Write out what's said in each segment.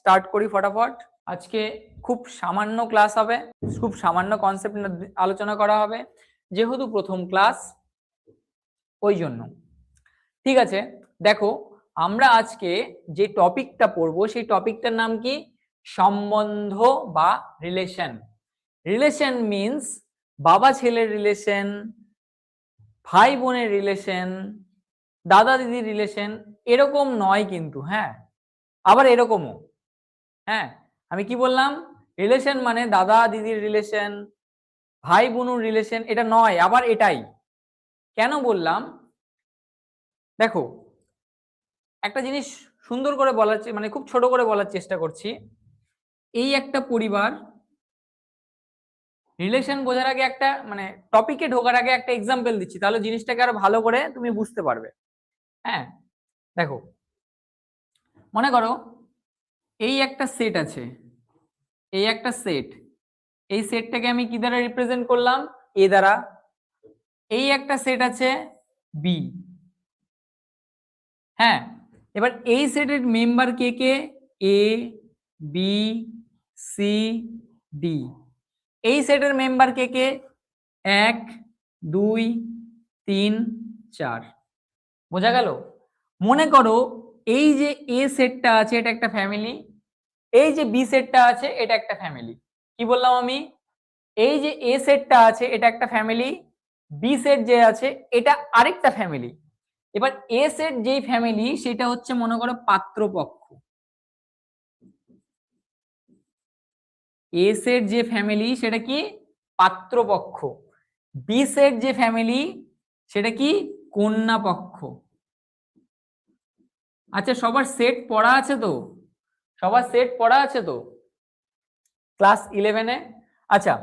Start করি ফটাফট। আজকে খুব সামান্য ক্লাস হবে, খুব সামান্য কনসেপ্ট আলোচনা করা হবে, যেহেতু প্রথম ক্লাস ওই জন্য। ঠিক আছে, দেখো আমরা আজকে যে টপিকটা পড়বো সেই টপিকটার নাম কি? সম্বন্ধ বা রিলেশন। রিলেশন মিন্স বাবা ছেলের রিলেশন, ভাই বোনের রিলেশন, দাদা দিদির রিলেশন, এরকম নয় কিন্তু। হ্যাঁ, আবার এরকমও। হ্যাঁ, আমি কি বললাম? রিলেশন মানে দাদা দিদির রিলেশন, ভাই বোনের রিলেশন, এটা নয়, আবার এটাই। কেন বললাম? দেখো, একটা জিনিস সুন্দর করে বলার মানে খুব ছোট করে বলার চেষ্টা করছি। এই একটা পরিবার, রিলেশন বোঝার আগে একটা মানে টপিকে ঢোকার আগে একটা এক্সাম্পল দিচ্ছি, তাহলে জিনিসটাকে আরো ভালো করে তুমি বুঝতে পারবে। হ্যাঁ, দেখো, মনে করো এই একটা সেট আছে, এই একটা সেট, এই সেটটাকে আমি কি দ্বারা রিপ্রেজেন্ট করলাম? এ দ্বারা। এই একটা সেট আছে বি। হ্যাঁ, এবার এই সেটের মেম্বার কে কে? এ, বি, সি, ডি। এই সেটের মেম্বার কে কে? 1 2 3 4। বোঝা গেল? মনে করো এই যে এ সেটটা আছে এটা একটা ফ্যামিলি, এই যে বি সেটটা আছে এটা একটা ফ্যামিলি। কি বললাম আমি? এই যে এ সেটটা আছে এটা একটা ফ্যামিলি, বি সেট যে আছে এটা আরেকটা ফ্যামিলি। এবার এ সেট যেই ফ্যামিলি সেটা হচ্ছে মনে করো পাত্রপক্ষ। এ সেট যে ফ্যামিলি সেটা কি? পাত্রপক্ষ। বি সেট যে ফ্যামিলি সেটা কি? কন্যা পক্ষ। আচ্ছা, সবার সেট পড়া আছে তো? সবার সেট পড়া আছে তো ক্লাস 11-এ? আচ্ছা,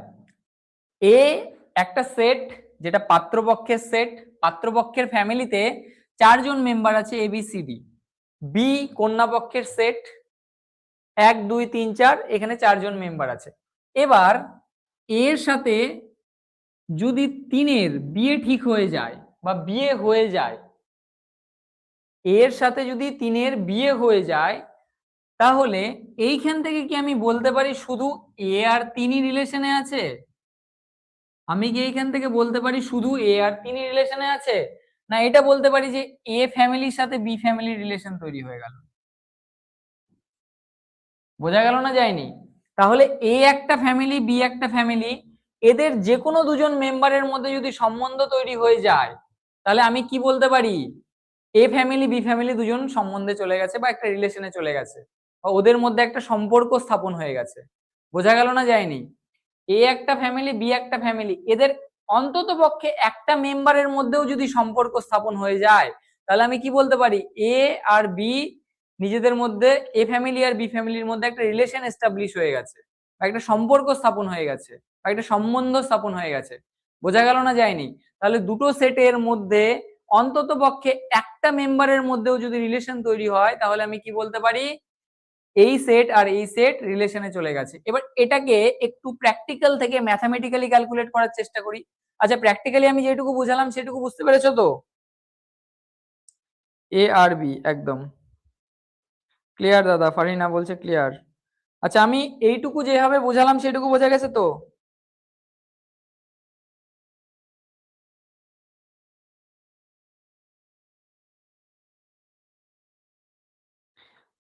এ একটা সেট যেটা পাত্রপক্ষের সেট, পাত্রপক্ষের ফ্যামিলিতে 4 জন মেম্বার আছে A B C D. B কন্যা পক্ষের সেট 1 2 3 4, এখানে 4 জন মেম্বার আছে। এবার এর সাথে যদি 3-এর বিয়ে ঠিক হয়ে যায় বা বিয়ে হয়ে যায়, এর সাথে যদি 3-এর বিয়ে হয়ে যায়, তাহলে এইখান থেকে কি আমি বলতে পারি শুধু এ আর 3ই রিলেশনে আছে? আমি কি এইখান থেকে বলতে পারি শুধু এ আর 3ই রিলেশনে আছে? না, এটা বলতে পারি যে এ ফ্যামিলির সাথে বি ফ্যামিলির রিলেশন তৈরি হয়ে গেল। বোঝা গেল না? যায়নি? তাহলে এ একটা ফ্যামিলি, বি একটা ফ্যামিলি, এদের যে কোনো দুজন মেম্বারের মধ্যে যদি সম্বন্ধ তৈরি হয়ে যায়, তাহলে আমি কি বলতে পারি? এ ফ্যামিলি বি ফ্যামিলি দুজন সম্বন্ধে চলে গেছে বা একটা রিলেশনে চলে গেছে, বা ওদের মধ্যে একটা সম্পর্ক স্থাপন হয়ে গেছে। বোঝা গেল না? যায়নি? এ একটা ফ্যামিলি, বি একটা ফ্যামিলি, এদের অন্তত পক্ষে একটা মেম্বারের মধ্যেও যদি সম্পর্ক স্থাপন হয়ে যায়, তাহলে আমি কি বলতে পারি? এ আর বি নিজেদের মধ্যে, এ ফ্যামিলি আর বি ফ্যামিলির মধ্যে একটা রিলেশন এস্টাবলিশ হয়ে গেছে, বা একটা সম্পর্ক স্থাপন হয়ে গেছে, বা একটা সম্বন্ধ স্থাপন হয়ে গেছে। বোঝা গেল না? যায়নি? তাহলে দুটো সেটের মধ্যে অন্তত পক্ষে একটা মেম্বারের মধ্যেও যদি রিলেশন তৈরি হয়, তাহলে আমি কি বলতে পারি? এই সেট আর এই সেট রিলেশনে চলে গেছে। এবার এটাকে একটু প্র্যাকটিক্যাল থেকে ম্যাথামেটিক্যালি ক্যালকুলেট করার চেষ্টা করি। আচ্ছা, প্র্যাকটিক্যালি আমি যেটুকু বুঝালাম সেটুকু বুঝতে পেরেছো তো? এ আর বি একদম ক্লিয়ার দাদা? ফারিনা বলছে ক্লিয়ার। আচ্ছা, আমি এইটুকু যেভাবে বোঝালাম সেটুকু বোঝা গেছে তো?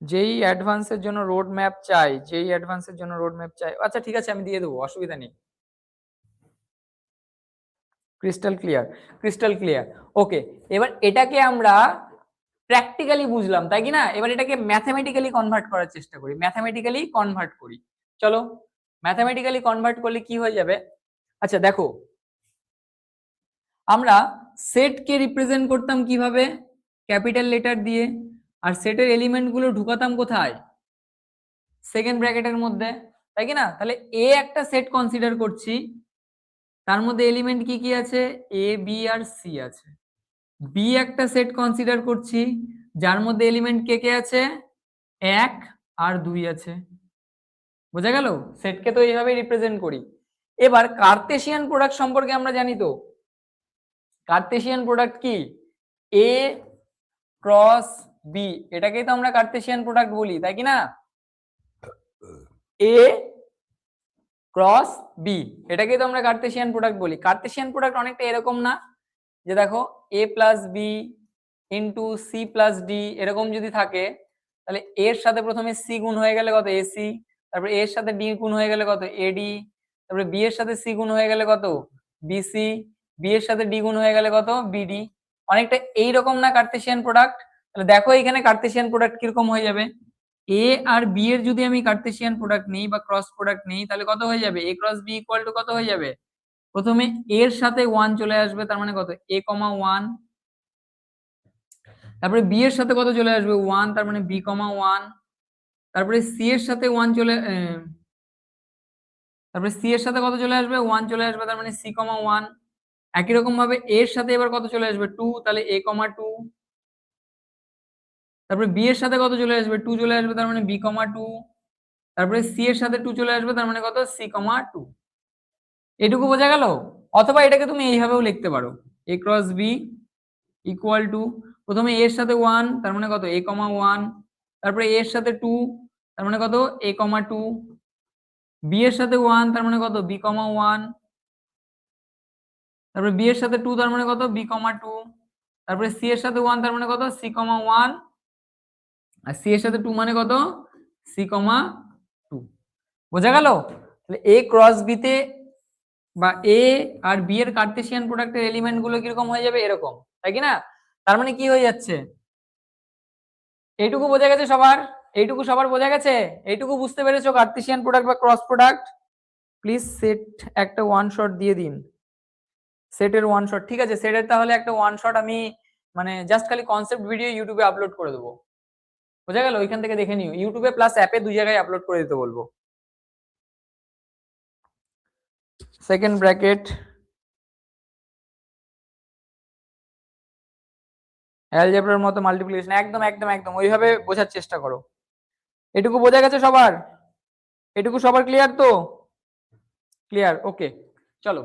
যেই অ্যাডভান্সের জন্য রোড ম্যাপ চাই, যেই অ্যাডভান্সের জন্য রোড ম্যাপ চাই। আচ্ছা ঠিক আছে, আমি দিয়ে দেবো, অসুবিধা নেই। Crystal clear, crystal clear. Okay, এবার এটাকে আমরা প্র্যাকটিক্যালি বুঝলাম, তাই কি না? এবার এটাকে ম্যাথামেটিক্যালি কনভার্ট করার চেষ্টা করি, ম্যাথামেটিক্যালি কনভার্ট করি। চলো, ম্যাথামেটিক্যালি কনভার্ট করলে কি হয়ে যাবে? আচ্ছা দেখো, আমরা সেটকে রিপ্রেজেন্ট করতাম কিভাবে? ক্যাপিটাল লেটার দিয়ে। আর সেটের এলিমেন্ট গুলো ঢুকাতাম কোথায়? সেকেন্ড ব্র্যাকেটের মধ্যে, তাই কি না? তাহলে এ একটা সেট কনসিডার করছি, তার মধ্যে এলিমেন্ট কি কি আছে? এ বি আর সি আছে। বি একটা সেট কনসিডার করছি, যার মধ্যে এলিমেন্ট কে কে আছে? 1 আর 2 আছে। বোঝা গেল? সেটকে তো এইভাবে রিপ্রেজেন্ট করি। এবার কার্তেশিয়ান প্রোডাক্ট সম্পর্কে আমরা জানি তো। কার্তেশিয়ান প্রোডাক্ট কি? এ ক্রস বি, এটাকেই তো আমরা কার্তেশিয়ান প্রোডাক্ট বলি, তাই কি না? এ ক্রস বি, এটাকে তো আমরা কার্তেশিয়ান প্রোডাক্ট বলি। কার্তেশিয়ান প্রোডাক্ট অনেকটা এরকম না, যে দেখো A plus B into C plus D এরকম যদি থাকে, তাহলে এর সাথে প্রথমে সি গুণ হয়ে গেলে কত এসি, তারপরে এর সাথে ডি গুণ হয়ে গেলে কত এডি, তারপরে বি এর সাথে সি গুণ হয়ে গেলে কত বিসি, বি এর সাথে ডি গুণ হয়ে গেলে কত বিডি। অনেকটা এইরকম না কার্তেশিয়ান প্রোডাক্ট? তাহলে দেখো এখানে কার্তেশিয়ান প্রোডাক্ট কিরকম হয়ে যাবে, এ আর বি এর যদি আমি কার্তেশিয়ান প্রোডাক্ট নেই বা ক্রস প্রোডাক্ট নেই, তাহলে কত হয়ে যাবে, এ ক্রস বি ইকুয়াল টু কত হয়ে যাবে, প্রথমে এর সাথে 1 চলে আসবে, তার মানে কত a, 1, তারপরে বি এর সাথে কত চলে আসবে 1, তার মানে b, 1, তারপরে সি এর সাথে 1 চলে তারপরে সি এর সাথে কত চলে আসবে 1 চলে আসবে, তার মানে c, 1। একই রকম ভাবে এর সাথে এবার কত চলে আসবে 2, তাহলে a, 2, তারপরে বি এর সাথে কত চলে আসবে 2 চলে আসবে, তার মানে b, 2, তারপরে সি এর সাথে 2 চলে আসবে, তার মানে কত c, 2। এটুকু বোঝা গেল? অথবা এটাকে তুমি এইভাবেও লিখতে পারো, a cross B equal to প্রথমে এর সাথে 1, তার মানে কত a, 1, তারপরে এর সাথে 2, তার মানে কত a, 2, বি এর সাথে 1, তার মানে কত b, 1, তারপরে বি এর সাথে 2, তার মানে কত b, 2, তারপরে সি এর সাথে 1, তার মানে কত c, 1, আর সি এর সাথে 2 মানে কত c, 2। বোঝা গেল? তাহলে এ ক্রস বি তে বা এ আর বি এর কার্তেশিয়ান প্রোডাক্টের এলিমেন্ট গুলো কিরকম হয়ে যাবে, এরকম, তাই কি না? তার মানে কি হয়ে যাচ্ছে, এইটুকু বোঝা গেছে সবার? এইটুকু সবার বোঝা গেছে? এইটুকু বুঝতে পেরেছো কার্তেশিয়ান প্রোডাক্ট বা ক্রস প্রোডাক্ট? প্লিজ সেট একটা ওয়ান শট দিয়ে দিন, সেটের ওয়ান শট। ঠিক আছে, সেটের তাহলে একটা ওয়ান শট আমি মানে জাস্ট খালি কনসেপ্ট ভিডিও ইউটিউবে আপলোড করে দেবো। বোঝা গেল? ওইখান থেকে দেখে নিও, ইউটিউবে প্লাস অ্যাপে দুই জায়গায় আপলোড করে দিতে বলবো। সেকেন্ড ব্র্যাকেট অ্যালজেব্রার মতো মাল্টিপ্লিকেশন, একদম একদম একদম ওইভাবে বোঝার চেষ্টা করো। এটুকু বোঝা গেছে সবার? এটুকু সবার ক্লিয়ার তো? ক্লিয়ার, ওকে। চলো,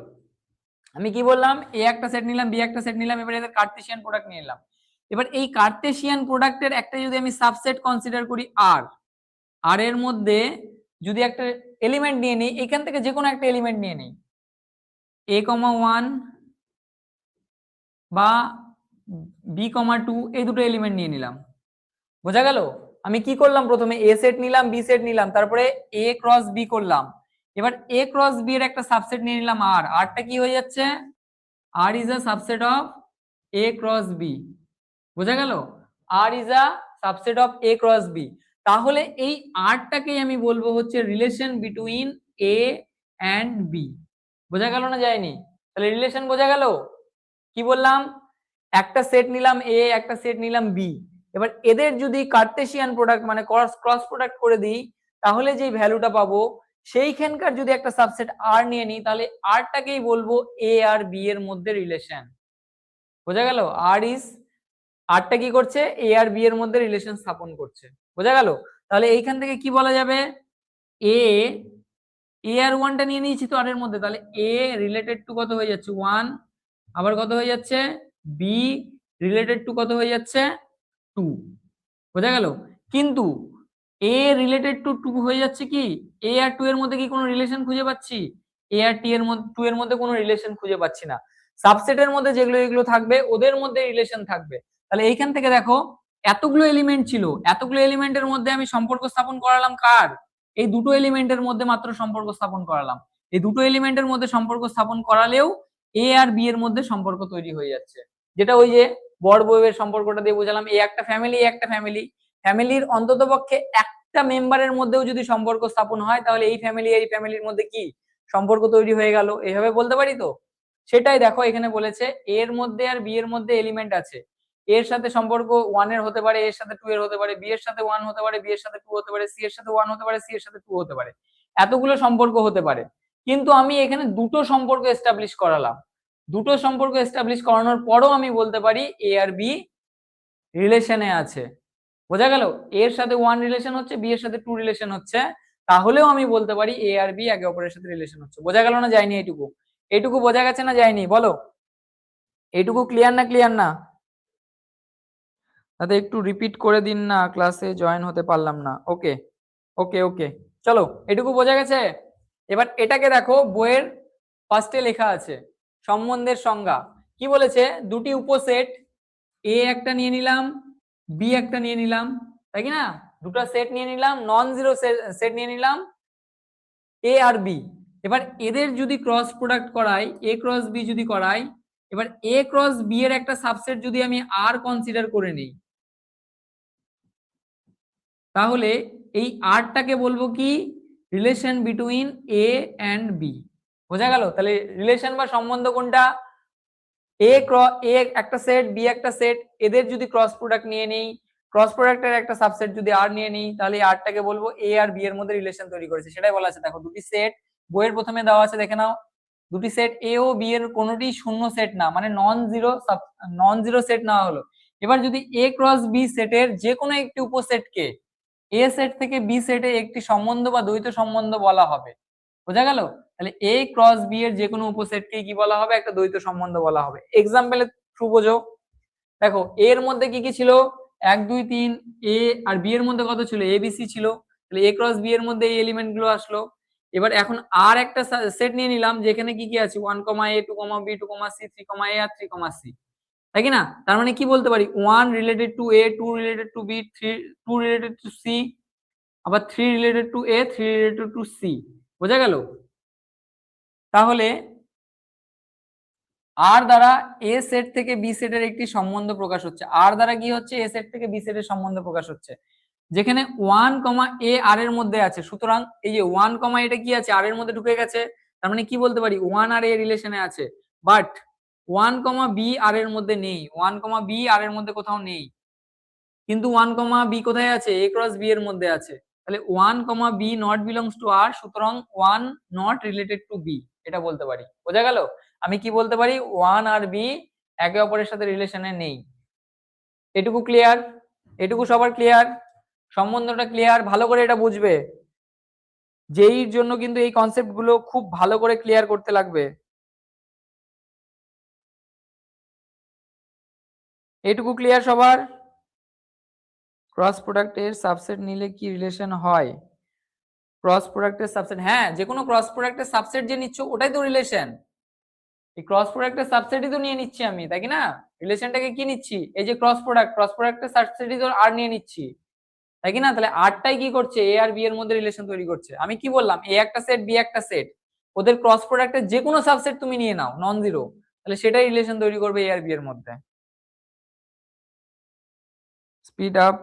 আমি কি বললাম, এ একটা সেট নিলাম, বি একটা সেট নিলাম, এবার এদের কার্তেশিয়ান প্রোডাক্ট নিয়ে নিলাম। এবার এই কার্তেশিয়ান প্রোডাক্টের একটা যদি আমি সাবসেট কনসিডার করি আর, আর এর মধ্যে যদি একটা এলিমেন্ট নিয়ে নিই, এখান থেকে যে কোনো একটা এলিমেন্ট নিয়ে নিই, a, 1 বা b, 2, এই দুটো এলিমেন্ট নিয়ে নিলাম। বোঝা গেল? আমি কি করলাম, প্রথমে এ সেট নিলাম, বি সেট নিলাম, তারপরে এ ক্রস বি করলাম। এবার এ ক্রস বি এর একটা সাবসেট নিয়ে নিলাম আর, আরটা কি হয়ে যাচ্ছে, R is a subset of A cross B. বোঝা গেল? R is a subset of A cross B. তাহলে এই আরটাকেই আমি বলবো হচ্ছে relation between A and B. বোঝা গেল না যায়নি? তাহলে রিলেশন বোঝা গেল? কি বললাম, একটা সেট নিলাম এ, একটা সেট নিলাম বি, এবার এদের যদি কার্তেশিয়ান প্রোডাক্ট মানে ক্রস প্রোডাক্ট করে দিই, তাহলে যে ভ্যালুটা পাবো সেইখানকার যদি একটা সাবসেট আর নিয়ে নিই, তাহলে আরটাকেই বলবো এ আর বি এর মধ্যে রিলেশন। বোঝা গেল? আর ইজ, আরটা কি করছে, এ আর বি এর মধ্যে রিলেশন স্থাপন করছে। বোঝা গেল? তাহলে এইখান থেকে কি বলা যাবে, এ, এ আর ওয়ানটা নিয়ে নিয়েছি তো আর এর মধ্যে, তাহলে এ রিলেটেড টু কত হয়ে যাচ্ছে 1, আবার কত হয়ে যাচ্ছে বি রিলেটেড টু কত হয়ে যাচ্ছে 2। বোঝা গেল? কিন্তু এ রিলেটেড টু 2 হয়ে যাচ্ছে কি, এ আর 2 এর মধ্যে কি কোনো রিলেশন খুঁজে পাচ্ছি, এ আর টি এর মধ্যে 2 এর মধ্যে কোনো রিলেশন খুঁজে পাচ্ছি না। সাবসেটের মধ্যে যেগুলো এগুলো থাকবে ওদের মধ্যে রিলেশন থাকবে। তাহলে এইখান থেকে দেখো এতগুলো এলিমেন্ট ছিল, এতগুলো এলিমেন্টের মধ্যে আমি সম্পর্ক স্থাপন করালাম কার, এই দুটো এলিমেন্টের মধ্যে মাত্র সম্পর্ক স্থাপন করালাম। এই দুটো এলিমেন্টের মধ্যে সম্পর্ক স্থাপন করালেও এ আর বি এর মধ্যে সম্পর্ক তৈরি হয়ে যাচ্ছে, যেটা ওই যে বড় বউয়ের সম্পর্কটা দিয়ে বোঝালাম। এই একটা ফ্যামিলি, একটা ফ্যামিলি, ফ্যামিলির অন্তত পক্ষে একটা মেম্বারের মধ্যেও যদি সম্পর্ক স্থাপন হয়, তাহলে এই ফ্যামিলি এই ফ্যামিলির মধ্যে কি সম্পর্ক তৈরি হয়ে গেল, এইভাবে বলতে পারি তো। সেটাই দেখো এখানে বলেছে, এর মধ্যে আর বি এর মধ্যে এলিমেন্ট আছে, এর সাথে সম্পর্ক 1 এর হতে পারে, এর সাথে 2 এর হতে পারে, বি এর সাথে 1 হতে পারে, বি এর সাথে 2 হতে পারে, সি এর সাথে 1 হতে পারে, সি এর সাথে 2 হতে পারে, এতগুলো সম্পর্ক হতে পারে। কিন্তু আমি এখানে দুটো সম্পর্ক এস্টাবলিশ করালাম, দুটো সম্পর্ক এস্টাবলিশ করানোর পরও আমি বলতে পারি এ আর বি রিলেশনে আছে। বোঝা গেল? এর সাথে 1 রিলেশন হচ্ছে, বি এর সাথে 2 রিলেশন হচ্ছে, তাহলেও আমি বলতে পারি এ আর বি একে অপরের সাথে রিলেশন হচ্ছে। বোঝা গেল না যায়নি? এইটুকু, এইটুকু বোঝা গেছে না যায়নি বলো? এইটুকু ক্লিয়ার না ক্লিয়ার না? তাতে একটু রিপিট করে দিন না, ক্লাসে জয়েন হতে পারলাম না। ওকে ওকে ওকে, চলো এটুকু বোঝা গেছে। এবার এটাকে দেখো, বইয়ের ফার্স্টে লেখা আছে সম্বন্ধের সংজ্ঞা। কি বলেছে? দুটি উপসেট, এ একটা নিয়ে নিলাম, বি একটা নিয়ে নিলাম, তাই কি না? দুটো সেট নিয়ে নিলাম, নন জিরো সেট নিয়ে নিলাম, এ আর বি। এবার এদের যদি ক্রস প্রোডাক্ট করাই, এ ক্রস বি যদি করাই, এবার এ ক্রস বি এর একটা সাবসেট যদি আমি আর কনসিডার করে নিই, তাহলে এই আরটাকে বলবো কি? Relation between A and B. বোঝা গেল? তাহলে রিলেশন বা সম্বন্ধ কোনটা? এ একটা সেট, বি একটা সেট, এদের যদি ক্রস প্রোডাক্ট নিয়ে নেই, ক্রস প্রোডাক্টের একটা সাবসেট যদি আর নিয়ে নিই, তাহলে এই আরটাকে বলবো এ আর বি এর মধ্যে রিলেশন তৈরি করেছে। সেটাই বলা আছে। দেখো দুটি সেট বইয়ের প্রথমে দেওয়া আছে, দেখে নাও। দুটি সেট এ ও বি এর কোনোটি শূন্য সেট না, মানে নন জিরো সেট নেওয়া হলো। এবার যদি এ ক্রস বি সেটের যে কোনো একটি উপসেটকে এ সেট থেকে বি সেটে একটি সম্বন্ধ বা দ্বৈত সম্বন্ধ বলা হবে। বোঝা গেল? তাহলে এ ক্রস বি এর যে কোনো উপসেটকে কি বলা হবে? একটা দ্বৈত সম্বন্ধ বলা হবে। এক্সাম্পলের থ্রু বোঝো। দেখো এর মধ্যে কি কি ছিল? 1 2 3। এ আর বি এর মধ্যে কত ছিল? এ বি সি ছিল। তাহলে এ ক্রস বি এর মধ্যে এই এলিমেন্ট গুলো আসলো। এবার এখন আর একটা সেট নিয়ে নিলাম, যেখানে কি কি আছে? 1, a 2, b 2, c 3, a R 3, c, তাই কি না? তার মানে কি বলতে পারি? 1 related to A, 2 related to B, 2 related to C, আবার 3 related to A, 3 related to C. বোঝা গেল? তাহলে আর দ্বারা এ সেট থেকে বি সেটের একটি সম্বন্ধ প্রকাশ হচ্ছে। আর দ্বারা কি হচ্ছে? এ সেট থেকে বি সেটের সম্বন্ধ প্রকাশ হচ্ছে। যেখানে 1, এ আর এর মধ্যে আছে, সুতরাং এই যে 1, এটা কি আছে? আর এর মধ্যে ঢুকে গেছে। তার মানে কি বলতে পারি? 1 আর এ রিলেশনে আছে। বাট 1, বি আর এর মধ্যে নেই। 1, বি আর এর মধ্যে কোথাও নেই। কিন্তু 1, বি কোথায় আছে? এ ক্রস বি এর মধ্যে আছে। তাহলে 1, বি নট বিলংস টু আর, সুতরাং 1 নট রিলেটেড টু বি, এটা বলতে পারি। বোঝা গেল? আমি কি বলতে পারি? 1 আর বি একে অপরের সাথে রিলেশনে নেই। এটুকু ক্লিয়ার? এটুকু সবার ক্লিয়ার? সম্বন্ধটা ক্লিয়ার? ভালো করে এটা বুঝবে। যেইর জন্য কিন্তু এই কনসেপ্ট গুলো খুব ভালো করে ক্লিয়ার করতে লাগবে। এটুকু ক্লিয়ার সবার? ক্রস প্রোডাক্টের সাবসেট নিলে কি রিলেশন হয়? ক্রস প্রোডাক্টের সাবসেট, হ্যাঁ, যে কোনো ক্রস প্রোডাক্টের সাবসেট যে নিচ্ছ ওটাই তো রিলেশন। এই ক্রস প্রোডাক্টের সাবসেটই তো নিয়ে নিচ্ছি আমি, তাই কি না? রিলেশনটাকে কি নিচ্ছি? এই যে ক্রস প্রোডাক্টের সাবসেটই তো আর নিয়ে নিচ্ছি, তাই কি না? তাহলে আরটাই কি করছে? এ আর বি এর মধ্যে রিলেশন তৈরি করছে। আমি কি বললাম? এ একটা সেট, বি একটা সেট, ওদের ক্রস প্রোডাক্টের যে কোনো সাবসেট তুমি নিয়ে নাও নন জিরো, তাহলে সেটাই রিলেশন তৈরি করবে এ আর বি এর মধ্যে। Speed up.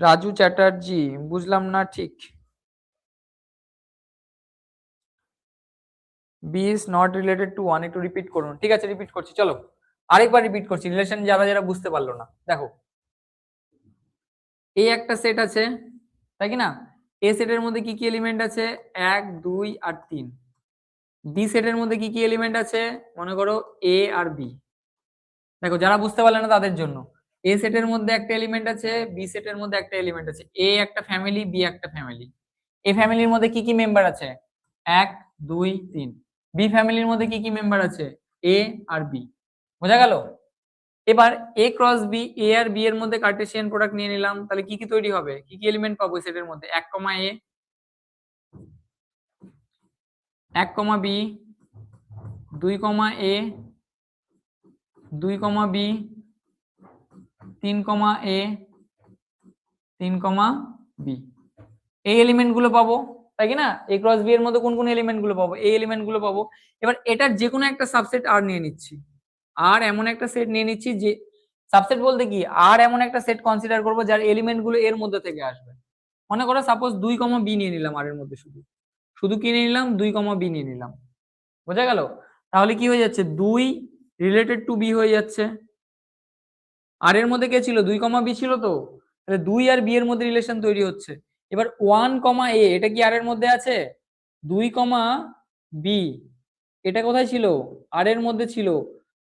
রাজু চ্যাটার্জি, বুঝলাম না ঠিক। B is not related to one, একটু রিপিট করুন। ঠিক আছে, রিপিট করছি, চলো আরেকবার রিপিট করছি, রিলেশন যারা যারা বুঝতে পারলো না। দেখো এ একটা সেট আছে, তাই কি না? এ সেটের মধ্যে কি কি এলিমেন্ট আছে? 1 2 আর 3। বি সেটের মধ্যে কি কি এলিমেন্ট আছে? মনে করো এ আর বি। দেখো যারা বুঝতে পারলে না তাদের জন্য, এ সেটের মধ্যে একটা এলিমেন্ট আছে, বি সেটের মধ্যে একটা এলিমেন্ট আছে। এ একটা ফ্যামিলি, বি একটা ফ্যামিলি। এ ফ্যামিলির মধ্যে কি কি মেম্বার আছে? 1 2 3। বি ফ্যামিলির মধ্যে কি কি মেম্বার আছে? এ আর বি। বোঝা গেল? এবার এ ক্রস বি, এ আর বি এর মধ্যে কার্টেসিয়ান প্রোডাক্ট নিয়ে নিলাম, তাহলে কি কি তৈরি হবে? কি কি এলিমেন্ট পাবো সেটের মধ্যে? 1, এ, 1, বি, 2, এ, 2, বি, 3, এ, 3, বি। এই এলিমেন্ট গুলো পাবো, তাই কি না? এ ক্রস বি এর মধ্যে কোন কোন এলিমেন্ট গুলো পাবো? এই এলিমেন্ট গুলো পাবো। এবার এটার যে কোনো একটা সাবসেট আর নিয়ে নিচ্ছি, আর এমন একটা সেট নিয়ে নিচ্ছি যে সাবসেট বলতে কি, আর এমন একটা সেট কনসিডার করবো যার এলিমেন্ট গুলো এর মধ্যে থেকে আসবে। মনে করো সাপোজ 2, বি নিয়ে নিলাম, আর এর মধ্যে শুধু শুধু কি নিয়ে নিলাম? 2, বি নিয়ে নিলাম। বোঝা গেল? তাহলে কি হয়ে যাচ্ছে? 2 রিলেটেড টু বি হয়ে যাচ্ছে। আর এর মধ্যে কে ছিল? 2, বি ছিল তো, তাহলে 2 আর বি এর মধ্যে রিলেশন তৈরি হচ্ছে। এবার 1, এ, এটা কি আর এর মধ্যে আছে? 2, বি, এটা কোথায় ছিল? আর এর মধ্যে ছিল,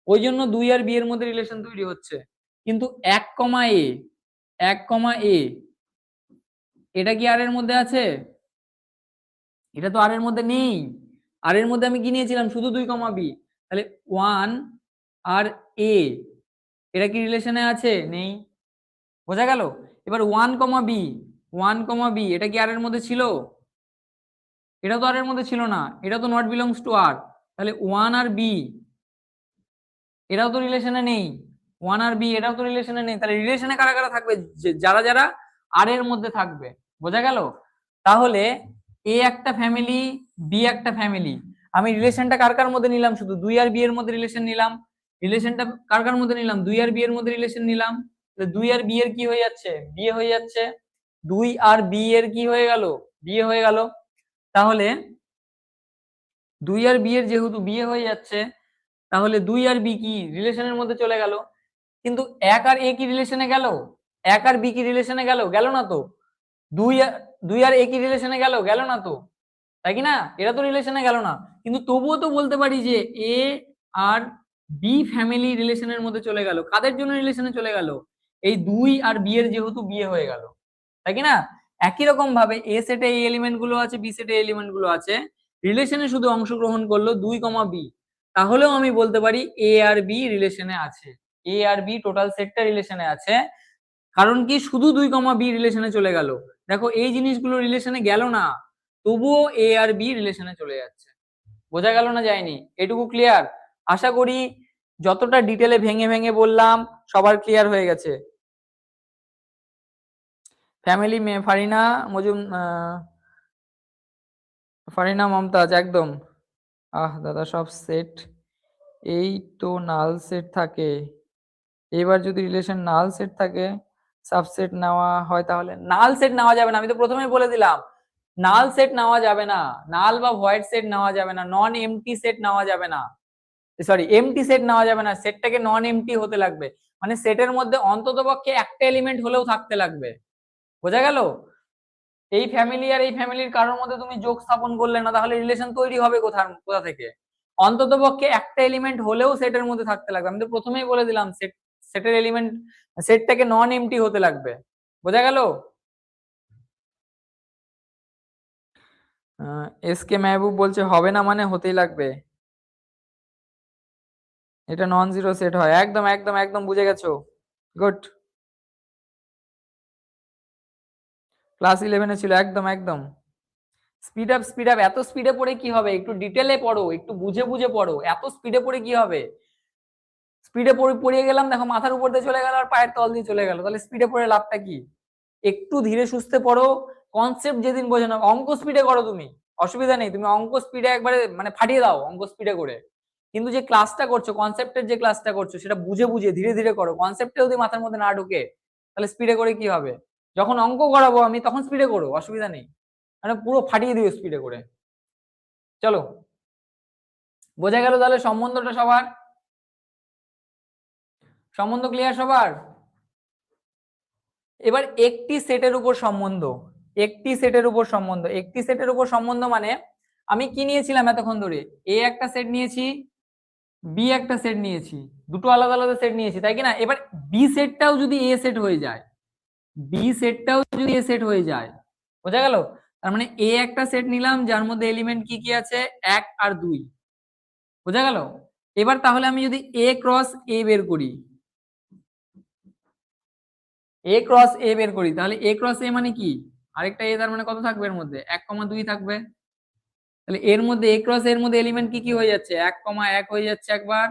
ওই জন্য 2 আর বি এর মধ্যে রিলেশন তৈরি হচ্ছে। কিন্তু 1, এ, 1, এ, এটা কি আর এর মধ্যে আছে? এটা তো আর এর মধ্যে নেই। আর এর মধ্যে আমি কি নিয়েছিলাম? শুধু 2, বি। তাহলে 1 আর এ, এটা কি রিলেশনে আছে? নেই। বোঝা গেল? এবার 1,b এটা কি আর এর মধ্যে ছিল? এটা তো আর এর মধ্যে ছিল না, এটা তো নট বিলংস টু আর। তাহলে 1 আর বি এটাও তো রিলেশনে নেই। 1 আর বি এটাও তো রিলেশনে নেই। তাহলে রিলেশনে কারা কারা থাকবে? যারা যারা আর এর মধ্যে থাকবে। বোঝা গেল? তাহলে এ একটা ফ্যামিলি, বি একটা ফ্যামিলি। আমি রিলেশনটা কার কার মধ্যে নিলাম? শুধু 2 আর বি এর মধ্যে রিলেশন নিলাম। রিলেশনটা কার কার মধ্যে নিলাম? 2 আর বি এর মধ্যে রিলেশন নিলাম। 2 আর বি এর কি হয়ে যাচ্ছে? বিয়ে হয়ে যাচ্ছে। 2 আর বি এর কি হয়ে গেল? বিয়ে হয়ে গেল। তাহলে 2 আর বি এর যেহেতু বিয়ে হয়ে যাচ্ছে, তাহলে 2 আর বি কি রিলেশনের মধ্যে চলে গেল। কিন্তু 1 আর এ কি রিলেশনে গেল? 1 আর বি কি রিলেশনে গেল? গেল না তো। 2 আর এ কি রিলেশনে গেল? গেল না তো, তাই কি না? এরা তো রিলেশনে গেল না। কিন্তু তবুও তো বলতে পারি যে এ আর বি ফ্যামিলি রিলেশনের মধ্যে চলে গেল। কাদের জন্য রিলেশনে চলে গেল? এই 2 আর বি এর যেহেতু বিয়ে হয়ে গেল, তাই কি না? একই রকম ভাবে এ সেটে এই এলিমেন্ট গুলো আছে, বি সেটে এই এলিমেন্ট গুলো আছে, রিলেশনে শুধু অংশগ্রহণ করলো 2,b, তাহলেও আমি বলতে পারি এ আর বি রিলেশনে আছে। এ আর বি টোটাল সেটটা রিলেশনে আছে। কারণ কি? শুধু 2,b রিলেশনে চলে গেল। দেখো এই জিনিসগুলো রিলেশনে গেল না, তবুও এ আর বি রিলেশনে চলে যাচ্ছে। বোঝা গেল না যায়নি? এটুকু ক্লিয়ার? আশা করি যতটা ডিটেলে ভেঙে ভেঙে বললাম সবার ক্লিয়ার হয়ে গেছে। ফ্যামিলি ফারিনা ফারিনা মমতাজ একদম। দাদা সব সেট এই তো নাল সেট থাকে, এবার যদি রিলেশন নাল সেট থাকে সাবসেট নেওয়া হয়, তাহলে নাল সেট নেওয়া যাবে না। আমি তো প্রথমেই বলে দিলাম নাল সেট নেওয়া যাবে না, নাল বা ভয়েড সেট নেওয়া যাবে না, নন এমটি সেট নেওয়া যাবে না, সরি এমটি সেট নেওয়া যাবে না। সেটটাকে নন এমটি হতে লাগবে, মানে সেটের মধ্যে অন্ততপক্ষে একটা এলিমেন্ট হলেও থাকতে লাগবে। বোঝা গেল? এই ফ্যামিলি আর এই ফ্যামিলির কারোর মধ্যে তুমি যোগ স্থাপন করলে না, তাহলে রিলেশন তৈরি হবে কোথা থেকে? অন্ততপক্ষে একটা এলিমেন্ট হলেও সেটের মধ্যে থাকতে লাগবে। আমি তো প্রথমেই বলে দিলাম সেটের এলিমেন্ট, সেটটাকে নন এমটি হতে লাগবে। বোঝা গেল? এস কে মেহবুব বলছে হবে না মানে হতেই লাগবে, এটা নন জিরো সেট হয়। একদম একদম একদম বুঝে গেছো, গুড। ক্লাস 11-এ ছিল, একদম একদম। স্পিড আপ স্পিড আপ, এত স্পিডে পড়ে কি হবে? একটু ডিটেলে পড়ো, একটু বুঝে বুঝে পড়ো। এত স্পিডে পড়ে কি হবে? স্পিডে পড়িয়ে গেলাম, দেখো মাথার উপর দিয়ে চলে গেল আর পায়ের তল দিয়ে চলে গেল, তাহলে স্পিডে পড়ে লাভটা কি? একটু ধীরে সুস্থে পড়ো। কনসেপ্ট যেদিন বোঝো না, অঙ্ক স্পিডে করো তুমি, অসুবিধা নেই, তুমি অঙ্ক স্পিডে একবারে মানে ফাটিয়ে দাও অঙ্ক স্পিডে করে। কিন্তু যে ক্লাসটা করছো, কনসেপ্টের যে ক্লাসটা করছো, সেটা বুঝে বুঝে ধীরে ধীরে করো। কনসেপ্টে যদি মাথার মধ্যে না ঢুকে তাহলে স্পিডে করে কি হবে? যখন অঙ্ক করাবো আমি তখন স্পিডে করো, অসুবিধা নেই, মানে পুরো ফাটিয়ে দিও স্পিডে করে। চলো, বোঝা গেল তাহলে সম্বন্ধটা সবার? সম্বন্ধ ক্লিয়ার সবার? এবার একটি সেটের উপর সম্বন্ধ, একটি সেটের উপর সম্বন্ধ, একটি সেটের উপর সম্বন্ধ মানে আমি কি নিয়েছিলাম এতক্ষণ ধরে? এ একটা সেট নিয়েছি, বি একটা সেট নিয়েছি, দুটো আলাদা আলাদা সেট নিয়েছি, তাই কি না? এবার বি সেটটাও যদি এ সেট হয়ে যায়, বি সেটটাও যদি এ সেট হয়ে যায়, বোঝা গেল? তার মানে এ একটা সেট নিলাম যার মধ্যে এলিমেন্ট কি কি আছে? 1 আর 2। বোঝা গেল? এবার তাহলে আমি যদি এ ক্রস এ বের করি, এ ক্রস এ বের করি, তাহলে এ ক্রস এ মানে কি? আরেকটা এ, তার মানে কত থাকবে এর মধ্যে? 1,2 থাকবে। তাহলে এর মধ্যে এ ক্রস এর মধ্যে এলিমেন্ট কি কি হয়ে যাচ্ছে? 1,1 হয়ে যাচ্ছে একবার,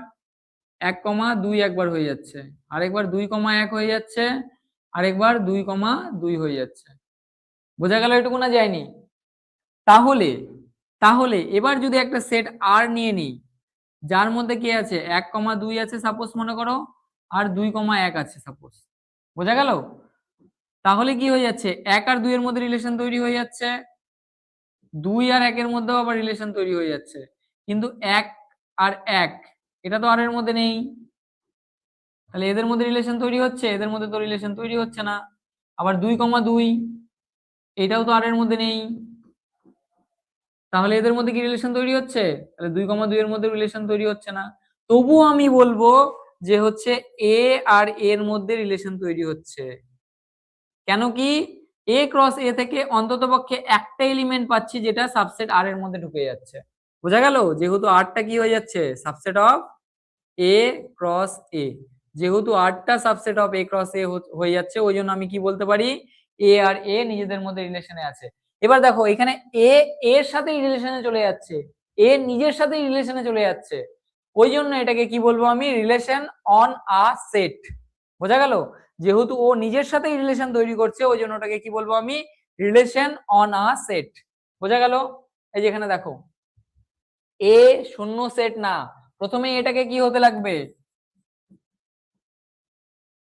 1,2 একবার হয়ে যাচ্ছে, আরেকবার 2,1 হয়ে যাচ্ছে, আরেকবার 2,2 হয়ে যাচ্ছে। বোঝা গেল এটুকু না যায়নি? তাহলে তাহলে এবার যদি একটা সেট আর নিয়ে নিই যার মধ্যে কি আছে? 1,2 আছে সাপোজ মনে করো, আর 2,1 আছে সাপোজ। বোঝা গেল? তাহলে কি হয়ে যাচ্ছে? 1 আর 2 এর মধ্যে রিলেশন তৈরি হয়ে যাচ্ছে, 2 আর 1 এর মধ্যেও আবার রিলেশন তৈরি হয়ে যাচ্ছে। কিন্তু 1 আর 1 এটা তো আর এর মধ্যে নেই, তাহলে এদের মধ্যে রিলেশন তৈরি হচ্ছে? এদের মধ্যে তো রিলেশন তৈরি হচ্ছে না। আবার 2,2 এটাও তো আর এর মধ্যে নেই, তাহলে এদের মধ্যে কি রিলেশন তৈরি হচ্ছে? তাহলে 2,2 এর মধ্যে রিলেশন তৈরি হচ্ছে না। তবুও আমি বলবো যে হচ্ছে এ আর এর মধ্যে রিলেশন তৈরি হচ্ছে। কেন কি? এ ক্রস এ থেকে অন্ততপক্ষে একটা এলিমেন্ট পাচ্ছি যেটা সাবসেট আর এর মধ্যে ঢুকে যাচ্ছে। বোঝা গেল? যেহেতু আরটা কি হয়ে যাচ্ছে? সাবসেট অফ এ ক্রস এ। যেহেতু আরটা সাবসেট অফ এ ক্রস এ হয়ে যাচ্ছে, ওই জন্য আমি কি বলতে পারি, এ আর এ নিজেদের মধ্যে রিলেশনে আছে। এবার দেখো এখানে এ এর সাথেই রিলেশনে চলে যাচ্ছে, এ নিজের সাথেই রিলেশনে চলে যাচ্ছে, ওই জন্য এটাকে কি বলবো আমি, রিলেশন অন আ সেট। বোঝা গেল? যেহেতু ও নিজের সাথেই রিলেশন তৈরি করছে, ওই জন্য ওটাকে কি বলবো আমি, রিলেশন অন আ সেট। বোঝা গেল? এই যেখানে দেখো এ শূন্য সেট না, প্রথমে এটাকে কি হতে লাগবে,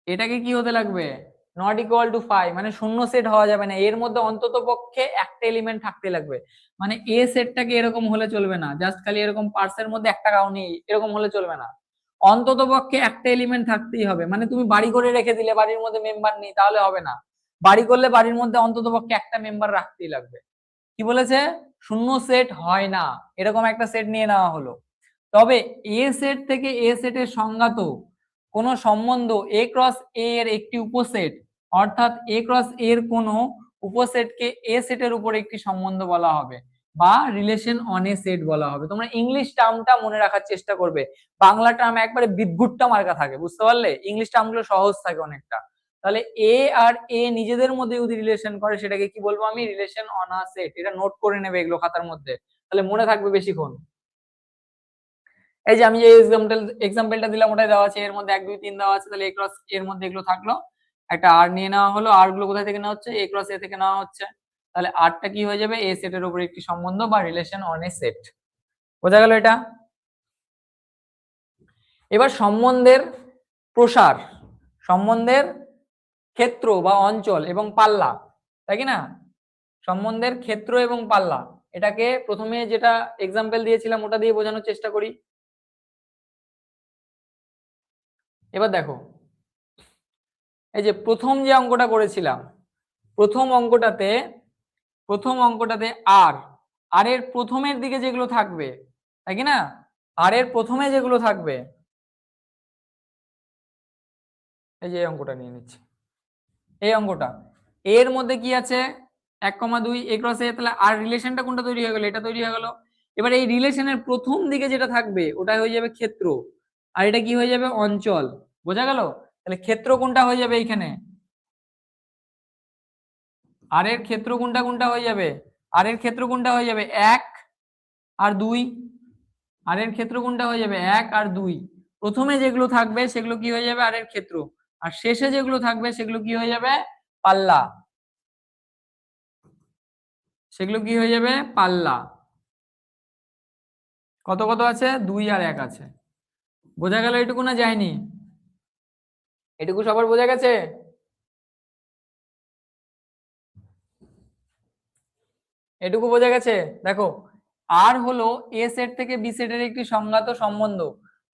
এটাকে কি হতে লাগবে, নট ইকুয়াল টু 5, মানে শূন্য সেট হওয়া যাবে না, এর মধ্যে অন্তত পক্ষে একটা এলিমেন্ট থাকতে লাগবে। মানে এ সেটটাকে এরকম হলে চলবে না, জাস্ট খালি এরকম পার্সের মধ্যে একটা কাউ নেই এরকম হলে চলবে না, অন্তত পক্ষে একটা এলিমেন্ট থাকতেই হবে। মানে তুমি বাড়ি করে রেখে দিলে বাড়ির মধ্যে মেম্বার নেই তাহলে হবে না, বাড়ি করলে বাড়ির মধ্যে অন্তত পক্ষে একটা মেম্বার রাখতেই লাগবে। কি বলেছে, শূন্য সেট হয় না, এরকম একটা সেট নিয়ে নেওয়া হলো। তবে এ সেট থেকে এ সেটের সংজ্ঞাত কোন সম্বন্ধ এ ক্রস এ এর একটি উপসেট, অর্থাৎ এ ক্রস এর কোন উপসেটকে এ সেটের উপর একটি সম্বন্ধ বলা হবে বা রিলেশন অন এ সেট বলা হবে। তোমরা ইংলিশ টার্মটা মনে রাখার চেষ্টা করবে, বাংলা টার্ম একবারে বিদঘুটটা মার্কা থাকে, বুঝতে পারলে? ইংলিশ টার্মগুলো সহজ থাকে অনেকটা। তাহলে এ আর এ নিজেদের মধ্যে যদি রিলেশন করে সেটাকে কি বলবো আমি, রিলেশন অন আ সেট। এটা নোট করে নেবে এগুলো খাতার মধ্যে, তাহলে মনে থাকবে বেশিক্ষণ। এই যে আমি যে এক্সাম্পলটা দিলাম ওটাই দেওয়া আছে, এর মধ্যে 1 2 3 দেওয়া আছে, তাহলে এ ক্রস এর মধ্যে এগুলো থাকলো, একটা আর নিয়ে নেওয়া হলো, আর গুলো কোথা থেকে নেওয়া হচ্ছে, এ ক্রস এ থেকে নেওয়া হচ্ছে, তাহলে আরটা কি হয়ে যাবে, এ সেটের উপর একটি সম্বন্ধ বা রিলেশন অন এ সেট। বোঝা গেল এটা? এবার সম্বন্ধের প্রসার, সম্বন্ধের ক্ষেত্র বা অঞ্চল এবং পাল্লা, তাই কি না? সম্বন্ধের ক্ষেত্র এবং পাল্লা, এটাকে প্রথমে যেটা এক্সাম্পল দিয়েছিলাম ওটা দিয়ে বোঝানোর চেষ্টা করি। এবার দেখো এই যে প্রথম যে অঙ্কটা করেছিলাম, প্রথম অঙ্কটাতে আর আর এর প্রথমের দিকে যেগুলো থাকবে, তাই কি না, আর এর প্রথমে যেগুলো থাকবে, এই যে অঙ্কটা নিয়ে নিচ্ছি, এই অঙ্কটা এর মধ্যে কি আছে 1,2 এ ক্রস এ, তাহলে আর রিলেশনটা কোনটা তৈরি হয়ে গেল, এটা তৈরি হয়ে গেল। এবার এই রিলেশনের প্রথম দিকে যেটা থাকবে ওটা হয়ে যাবে ক্ষেত্র, আর এটা কি হয়ে যাবে, অঞ্চল। বোঝা গেল? তাহলে ক্ষেত্র কোনটা হয়ে যাবে এইখানে, আর এর ক্ষেত্র কোনটা কোনটা হয়ে যাবে, আর এর ক্ষেত্র কোনটা হয়ে যাবে, 1 আর 2, আর এর ক্ষেত্র কোনটা হয়ে যাবে, 1 আর 2। প্রথমে যেগুলো থাকবে সেগুলো কি হয়ে যাবে, আর এর ক্ষেত্র, আর শেষে যেগুলো থাকবে সেগুলো কি হয়ে যাবে, পাল্লা, সেগুলো কি হয়ে যাবে, পাল্লা। কত কত আছে, 2 আর 1 আছে। বোঝা গেল এটুকু না যায়নি? এটুকু সবার বোঝা গেছে? এটুকু বোঝা গেছে? দেখো আর হলো এ সেট থেকে বি সেটের একটি সংজ্ঞাত সম্বন্ধ,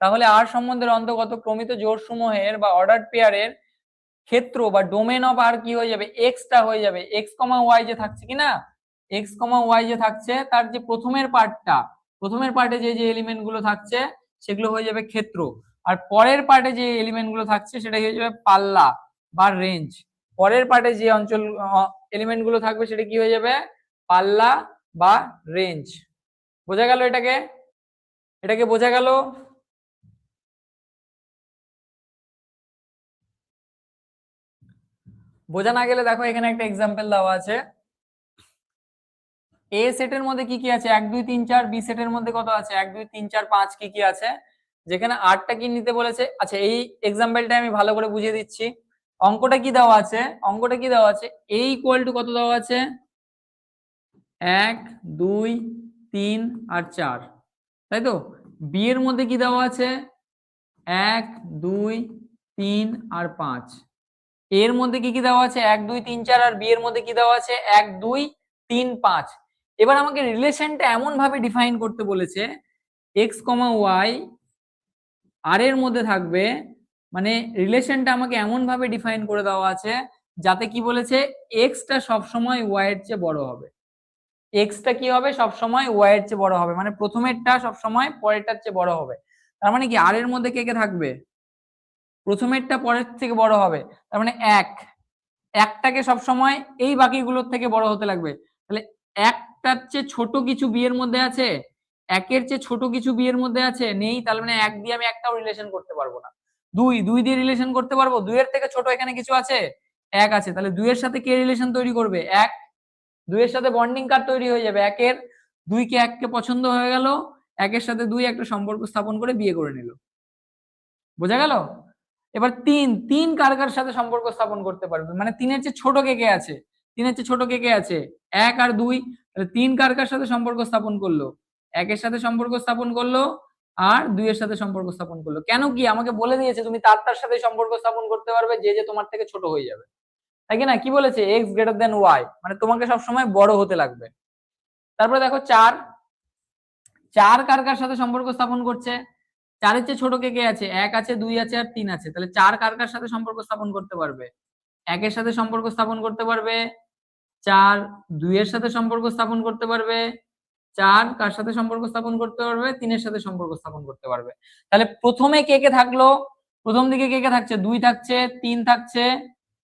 তাহলে আর সম্বন্ধের অন্তর্গত ক্রমিত জোড় সমূহের বা অর্ডার পেয়ারের ক্ষেত্র বা ডোমেন অফ আর কি হয়ে যাবে, এক্সটা হয়ে যাবে, এক্স কমা ওয়াই যে থাকছে কি না, এক্স কমা ওয়াই যে থাকছে তার যে প্রথমের পার্টটা, প্রথমের পার্টে যে যে এলিমেন্ট গুলো থাকছে সেগুলো হয়ে যাবে ক্ষেত্র, আর পরের পার্টে যে এলিমেন্ট গুলো থাকছে সেটা হয়ে যাবে পাল্লা বা রেঞ্জ। পরের পার্টে যে অঞ্চল এলিমেন্ট গুলো থাকবে সেটা কি হয়ে যাবে, পাল্লা বা রেঞ্জ। বোঝা গেল এটাকে? এটাকে বোঝা গেল? বোঝা না গেলে দেখো এখানে একটা এক্সাম্পল দেওয়া আছে, এ সেটের মধ্যে কি কি আছে, 1 2 3 4, বি সেটের মধ্যে কত আছে, 1 2 3 4 5, কি কি আছে, যেখানে আটটা কি নিতে বলেছে। আচ্ছা এই এক্সাম্পলটা আমি ভালো করে বুঝিয়ে দিচ্ছি, অঙ্কটা কি দেওয়া আছে, অঙ্কটা কি দেওয়া আছে, এ ইকুয়াল টু কত দেওয়া আছে, 1 2 3 আর 4, তাই তো। বি এর মধ্যে কি দেওয়া আছে, 1 2 3 আর 5। এর মধ্যে কি কি দেওয়া আছে, 1 2 3 4, আর বি এর মধ্যে কি দেওয়া আছে, 1 2 3 5। এবার আমাকে রিলেশনটা এমন ভাবে ডিফাইন করতে বলেছে, এক্স কমা ওয়াই আর এর মধ্যে থাকবে, মানে রিলেশনটা আমাকে এমন ভাবে ডিফাইন করে দেওয়া আছে যাতে কি বলেছে, এক্সটা সবসময় ওয়াই এর চেয়ে বড় হবে, এক্সটা কি হবে, সবসময় ওয়াই এর চেয়ে বড় হবে, মানে প্রথমেরটা সবসময় পরেরটার চেয়ে বড় হবে। তার মানে কি আর এর মধ্যে কে কে থাকবে, প্রথমেরটা পরের থেকে বড় হবে, তার মানে একটাকে সবসময় এই বাকিগুলোর থেকে বড় হতে লাগবে। তাহলে একটার চেয়ে ছোট কিছু বি এর মধ্যে আছে, একের চেয়ে ছোট কিছু বি এর মধ্যে আছে, নেই, তাহলে মানে এক দিয়ে আমি একটাও রিলেশন করতে পারবো না। দুই দুই দিয়ে রিলেশন করতে পারবো, 2 এর থেকে ছোট এখানে কিছু আছে, 1 আছে, তাহলে 2 এর সাথে কে রিলেশন তৈরি করবে, 1। 2 এর সাথে বন্ডিং কার তৈরি হয়ে যাবে, 1 এর 2 কে 1 কে পছন্দ হয়ে গেল, 1 এর সাথে 2 একটা সম্পর্ক স্থাপন করে বিয়ে করে নিল। বোঝা গেল? এবার 3 3 কার কার সাথে সম্পর্ক স্থাপন করতে পারবে, মানে 3 এর চেয়ে ছোট কে কে আছে, 3 এর চেয়ে ছোট কে কে আছে, 1 আর 2, তাহলে 3 কার কার সাথে সম্পর্ক স্থাপন করলো, 1 এর সাথে সম্পর্ক স্থাপন করলো আর 2 এর সাথে সম্পর্ক স্থাপন করলো। কেন কি আমাকে বলে দিয়েছে তুমি তার সাথে সম্পর্ক স্থাপন করতে পারবে যে যে তোমার থেকে ছোট হয়ে যাবে, তাই কি না? কি বলেছে, x গ্রেটার দেন y, মানে তোমাকে সবসময় বড় হতে লাগবে। তারপরে দেখো 4 4 কার কার সাথে সম্পর্ক স্থাপন করছে, 4 এর চেয়ে ছোট কে কে আছে, 1 আছে, 2 আছে আর 3 আছে, তাহলে 4 কার কার সাথে সম্পর্ক স্থাপন করতে পারবে, 1 এর সাথে সম্পর্ক স্থাপন করতে পারবে, 4 2 এর সাথে সম্পর্ক স্থাপন করতে পারবে, 4 কার সাথে সম্পর্ক স্থাপন করতে পারবে, 3 এর সাথে সম্পর্ক স্থাপন করতে পারবে। তাহলে প্রথমে কে কে থাকলো, প্রথম দিকে কে কে থাকছে, 2 থাকছে, 3 থাকছে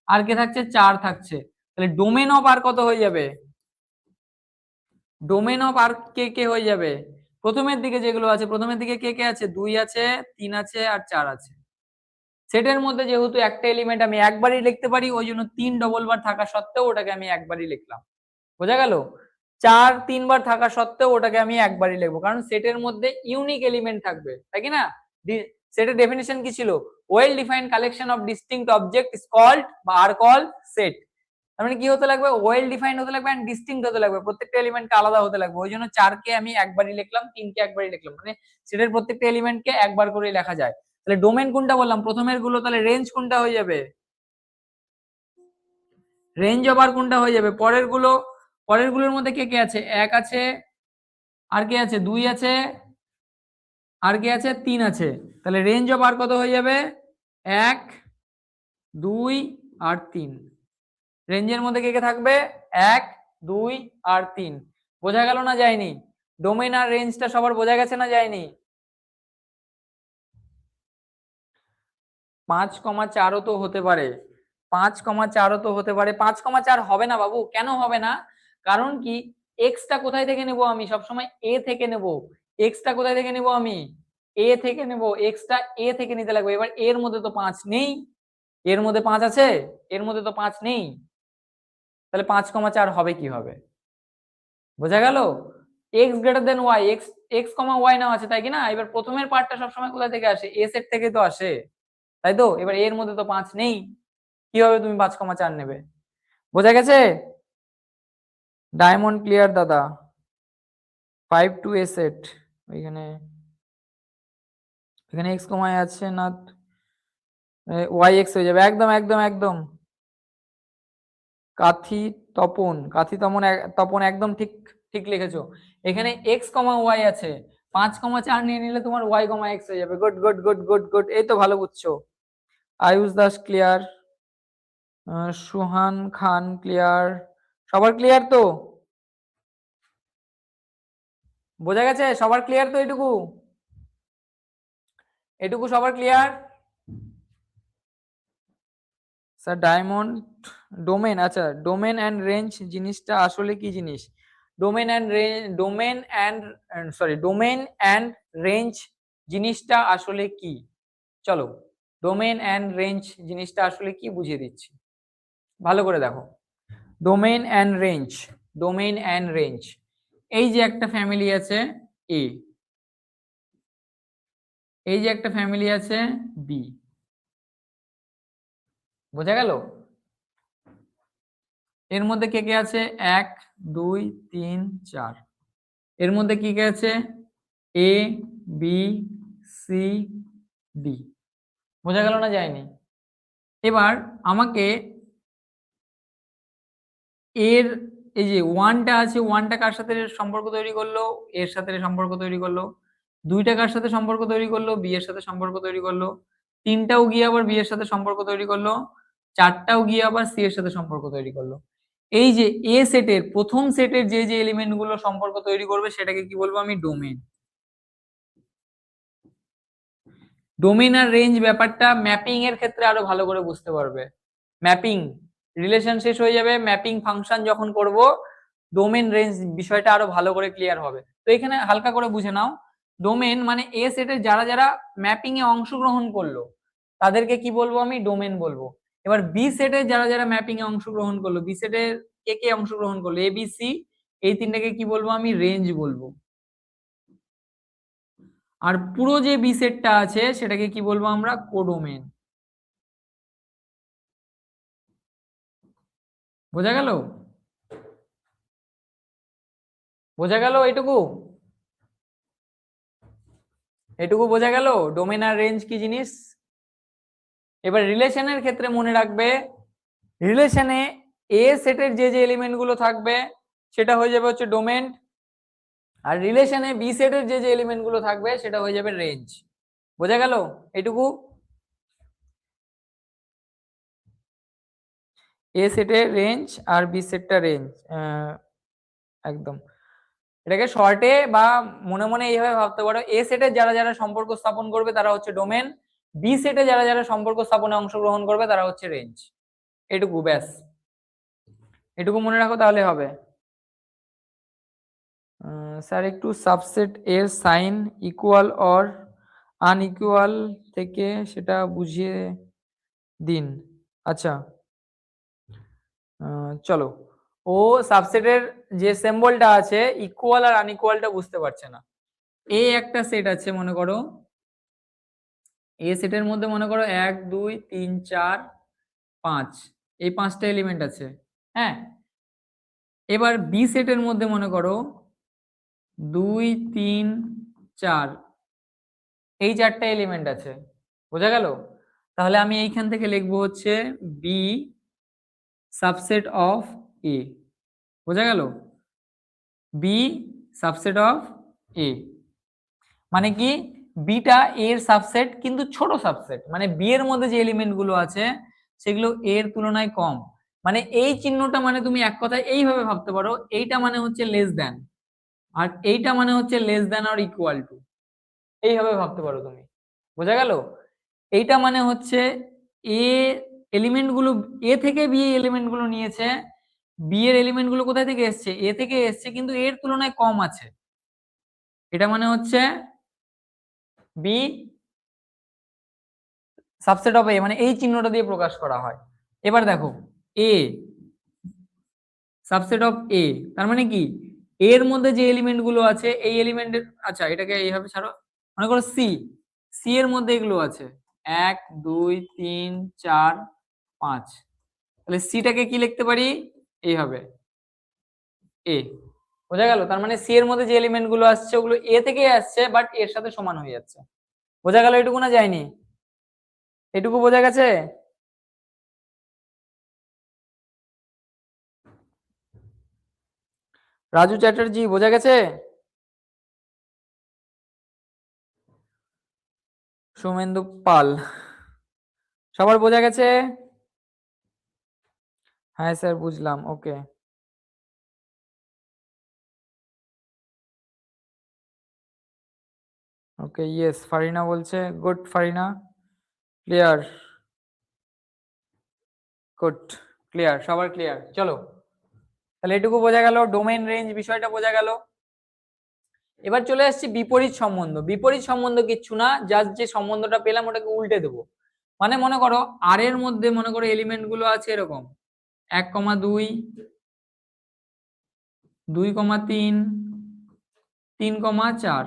আর কে থাকছে, 4 থাকছে। তাহলে ডোমেন অফ আর কত হয়ে যাবে, ডোমেন অফ আর কে কে হয়ে যাবে, প্রথমের দিকে যেগুলো আছে, প্রথমের দিকে কে কে আছে, 2 আছে, 3 আছে আর 4 আছে। সেটের মধ্যে যেহেতু একটা এলিমেন্ট আমি একবারই লিখতে পারি, ওই জন্য 3 ডবল বার থাকা সত্ত্বেও ওটাকে আমি একবারই লিখলাম। বোঝা গেল? 4 3 বার থাকা সত্ত্বেও ওটাকে আমি একবারই লিখবো, কারণ সেটের মধ্যে ইউনিক এলিমেন্ট থাকবে, তাই কি না? সেটের ডেফিনিশন কি ছিল, well defined collection of distinct object is called বা আর কল সেট। তার মানে কি হতে লাগবে, ওয়েল ডিফাইন্ড হতে লাগবে এন্ড ডিস্টিংক্ট হতে লাগবে, প্রত্যেকটা এলিমেন্টকে আলাদা হতে লাগবে। ওই জন্য 4 কে আমি একবারই লিখলাম, 3 কে একবারই লিখলাম, মানে সেটের প্রত্যেকটা এলিমেন্টকে একবার করে লেখা যায়। তাহলে ডোমেন কোনটা বললাম, প্রথমের গুলো, তাহলে রেঞ্জ কোনটা হয়ে যাবে, রেঞ্জ ওভার কোনটা হয়ে যাবে, পরের গুলো, পরের গুলোর মধ্যে কে কে আছে, 1 আছে আর কে আছে, 2 আছে আর কে আছে, 3 আছে। তাহলে রেঞ্জ অফ আর কত হয়ে যাবে, 1 2 আর 3। রেঞ্জের মধ্যে কে কে থাকবে, 1 2 আর 3। বোঝা গেল না যায়নি? ডোমেন আর রেঞ্জটা সবার বোঝা গেছে না যায়নি? 5,4ও তো হতে পারে, 5,4ও তো হতে পারে, 5,4 হবে না বাবু। কেন হবে না? কারণ কি, এক্সটা কোথায় থেকে নেব আমি, সবসময় এ থেকে নেব। এক্সটা কোথায় থেকে নেব আমি, এ থেকে নেব, এক্সটা এ থেকে নিতে লাগবে। এবার এর মধ্যে তো 5 নেই, এর মধ্যে 5 আছে, এর মধ্যে তো 5 নেই, তাহলে 5,4 হবে কিভাবে? বোঝা গেল? X greater than Y, X X comma Y নাও আছে, তাই কি না? এবার প্রথমের পার্টটা সবসময় কোথা থেকে আসে, এ সেট থেকে তো আসে, তাই তো? এবার এর মধ্যে তো 5 নেই, কিভাবে তুমি 5,4 নেবে? বোঝা গেছে? ডায়মন্ড ক্লিয়ার দাদা। 5 টু এ সেট, ওইখানে এখানে এক্স কমায় আছে না, ওয়াই এক্স হয়ে যাবে, একদম একদম একদম। কাথি তপন, কাথি তপন, তপন একদম ঠিক ঠিক লিখেছো। এখানে এক্স কমা ওয়াই আছে, 5,4 নিয়ে নিলে তোমার ওয়াই কমা এক্স হয়ে যাবে। Good good good good good, এই তো ভালো বুঝছো। আয়ুষ দাস ক্লিয়ার, সুহান খান ক্লিয়ার, সবার ক্লিয়ার তো? বোঝা গেছে? সবার ক্লিয়ার তো? এটুকু এটুকু সবার ক্লিয়ার? স্যার ডায়মন্ড ডোমেন, আচ্ছা ডোমেন এন্ড রেঞ্জ জিনিসটা আসলে কি জিনিস? Domain and range, domain and sorry, domain and range জিনিসটা আসলে কি? চলো, ডোমেন এন্ড রেঞ্জ জিনিসটা আসলে কি বুঝিয়ে দিচ্ছি, ভালো করে দেখো। Domain and range, domain and range, এই যে একটা ফ্যামিলি আছে এ, এই যে একটা ফ্যামিলি আছে বি, বোঝা গেল? এর মধ্যে কে কে আছে, 1 2 3 4। এর মধ্যে কি কে আছে, এ বি সি ডি। বোঝা গেল না যায়নি? এবার আমাকে এর এই যে ওয়ানটা আছে, ওয়ানটা কার সাথে সম্পর্ক তৈরি করলো, এর সাথে সম্পর্ক তৈরি করলো। 2টা কার সাথে সম্পর্ক তৈরি করলো, বি এর সাথে সম্পর্ক তৈরি করলো। 3টাও গিয়ে আবার বি এর সাথে সম্পর্ক তৈরি করলো। 4টাও গিয়ে আবার সি এর সাথে সম্পর্ক তৈরি করলো। এই যে এ সেটের প্রথম সেটের যে যে এলিমেন্ট গুলো সম্পর্ক তৈরি করবে সেটাকে কি বলবো আমি, ডোমেন। ডোমেন আর রেঞ্জ ব্যাপারটা ম্যাপিং এর ক্ষেত্রে আরো ভালো করে বুঝতে পারবে। ম্যাপিং রিলেশন শেষ হয়ে যাবে, ম্যাপিং ফাংশন যখন করব, ডোমেন রেঞ্জ বিষয়টা আরো ভালো করে ক্লিয়ার হবে। তো এখানে হালকা করে বুঝে নাও, ডোমেন মানে এ সেটে যারা যারা ম্যাপিং এ অংশগ্রহণ করলো, তাদেরকে কি বলবো আমি, ডোমেন বলবো। এবার বি সেটের যারা যারা ম্যাপিং এ অংশগ্রহণ করলো, বি সেটের কে কে অংশগ্রহণ করলো, এ বি সি, এই তিনটাকে কি বলবো আমি, রেঞ্জ বলবো। আর পুরো যে বি সেটটা আছে সেটাকে কি বলবো আমরা, কোডোমেন। বোঝা গেল? বোঝা গেল এইটুকু? এটুকু বোঝা গেল ডোমেন আর রেঞ্জ কি জিনিস? এবার রিলেশনের ক্ষেত্রে মনে রাখবে, রিলেশনে এ সেটের যে যে এলিমেন্ট গুলো থাকবে সেটা হয়ে যাবে হচ্ছে ডোমেন, আর রিলেশনে বি সেটের যে যে এলিমেন্ট গুলো থাকবে সেটা হয়ে যাবে রেঞ্জ। বোঝা গেল এইটুকু? এ সেটের রেঞ্জ আর বি সেটটা রেঞ্জ, একদম। এটাকে শর্টে বা মনে মনে এইভাবে ভাবতে পারো, এ সেটের যারা যারা সম্পর্ক স্থাপন করবে তারা হচ্ছে ডোমেন, বি সেটে যারা যারা সম্পর্ক স্থাপনে অংশগ্রহণ করবে তারা হচ্ছে রেঞ্জ। এটুকু ব্যাস, এটুকু মনে রাখো তাহলে হবে। স্যার একটু সাবসেট এর সাইন ইকুয়াল অর আনইকুয়াল থেকে সেটা বুঝিয়ে দিন। আচ্ছা, চলো। ও সাবসেটের যে সিম্বলটা আছে ইকুয়াল আর আনইকুয়ালটা বুঝতে পারছে না। এ একটা সেট আছে মনে করো, এ সেটের মধ্যে মনে করো 1 2 3 4 5, এই 5টা এলিমেন্ট আছে। হ্যাঁ, এবার বি সেটের মধ্যে মনে করো 2 3 4, এই 4টা এলিমেন্ট আছে। বোঝা গেল? তাহলে আমি এইখান থেকে লিখবো হচ্ছে বি সাবসেট অফ এ। বোঝা গেল? বি সাবসেট অফ এ মানে কি, বিটা এর সাবসেট কিন্তু ছোট সাবসেট, মানে বি এর মধ্যে যে এলিমেন্ট গুলো আছে সেগুলো এর তুলনায় কম। মানে এই চিহ্নটা মানে তুমি এক কথায় এইভাবে ভাবতে পারো, এইটা মানে হচ্ছে লেস দেন, আর এইটা মানে হচ্ছে less than or equal to, এইভাবে ভাবতে পারো তুমি। বোঝা গেল? এইটা মানে হচ্ছে এ এলিমেন্ট গুলো, এ থেকে বি এলিমেন্ট গুলো নিয়েছে, বি এর এলিমেন্ট গুলো কোথায় থেকে এসছে, এ থেকে এসছে কিন্তু এর তুলনায় কম আছে। এটা মানে হচ্ছে বি সাবসেট অফ এ, মানে এই চিহ্নটা দিয়ে প্রকাশ করা হয়। এবার দেখো এ সাবসেট অফ এ, তার মানে কি, এর মধ্যে যে এলিমেন্ট গুলো আছে এই এলিমেন্টের, আচ্ছা এটাকে এইভাবে ছাড়ো, মনে করো সি, সি এর মধ্যে এগুলো আছে 1 2 3 4 5, তাহলে সিটাকে কি লিখতে পারি, এইভাবে এ। বোঝা গেল? তার মানে সি এর মধ্যে যে এলিমেন্ট গুলো আসছে ওগুলো এ থেকে আসছে, বাট এর সাথে সমান হয়ে যাচ্ছে। বোঝা গেল এটুকু না যায়নি? এটুকু বোঝা গেছে? রাজু চ্যাটার্জি বোঝা গেছে? সোমেন্দু পাল, সবার বোঝা গেছে? হ্যাঁ স্যার বুঝলাম, ওকে। ওকে ইয়েস, ফারিনা বলছে, good farina, clear, good, clear, সবার ক্লিয়ার। চলো তাহলে এটুকু বোঝা গেল, ডোমেন রেঞ্জ বিষয়টা বোঝা গেল। এবার চলে আসছি বিপরীত সম্বন্ধ। বিপরীত সম্বন্ধ কিচ্ছু না, জাস্ট যে সম্বন্ধটা পেলাম ওটাকে উল্টে দেবো। মানে মনে করো আর এর মধ্যে মনে করো এলিমেন্ট গুলো আছে এরকম 1 2 2 3 3 4,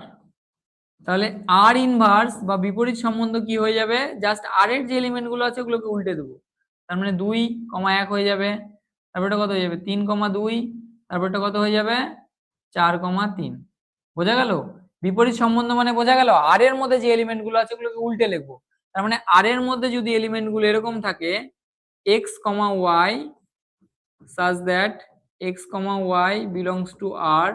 তাহলে আর ইনভার্স বা বিপরীত সম্বন্ধ কি হয়ে যাবে, জাস্ট আর এর যে এলিমেন্ট গুলো আছে ওগুলোকে উল্টে দেবো। তার মানে 2 1 হয়ে যাবে, তারপরটা কত হয়ে যাবে 3 2, তারপরটা কত হয়ে যাবে 4 3। বোঝা গেল? বিপরীত সম্বন্ধ মানে বোঝা গেল, আর এর মধ্যে যে এলিমেন্ট গুলো আছে ওগুলোকে উল্টে লিখবো। তার মানে আর এর মধ্যে যদি এলিমেন্ট গুলো এরকম থাকে x, y such that x, y belongs to r,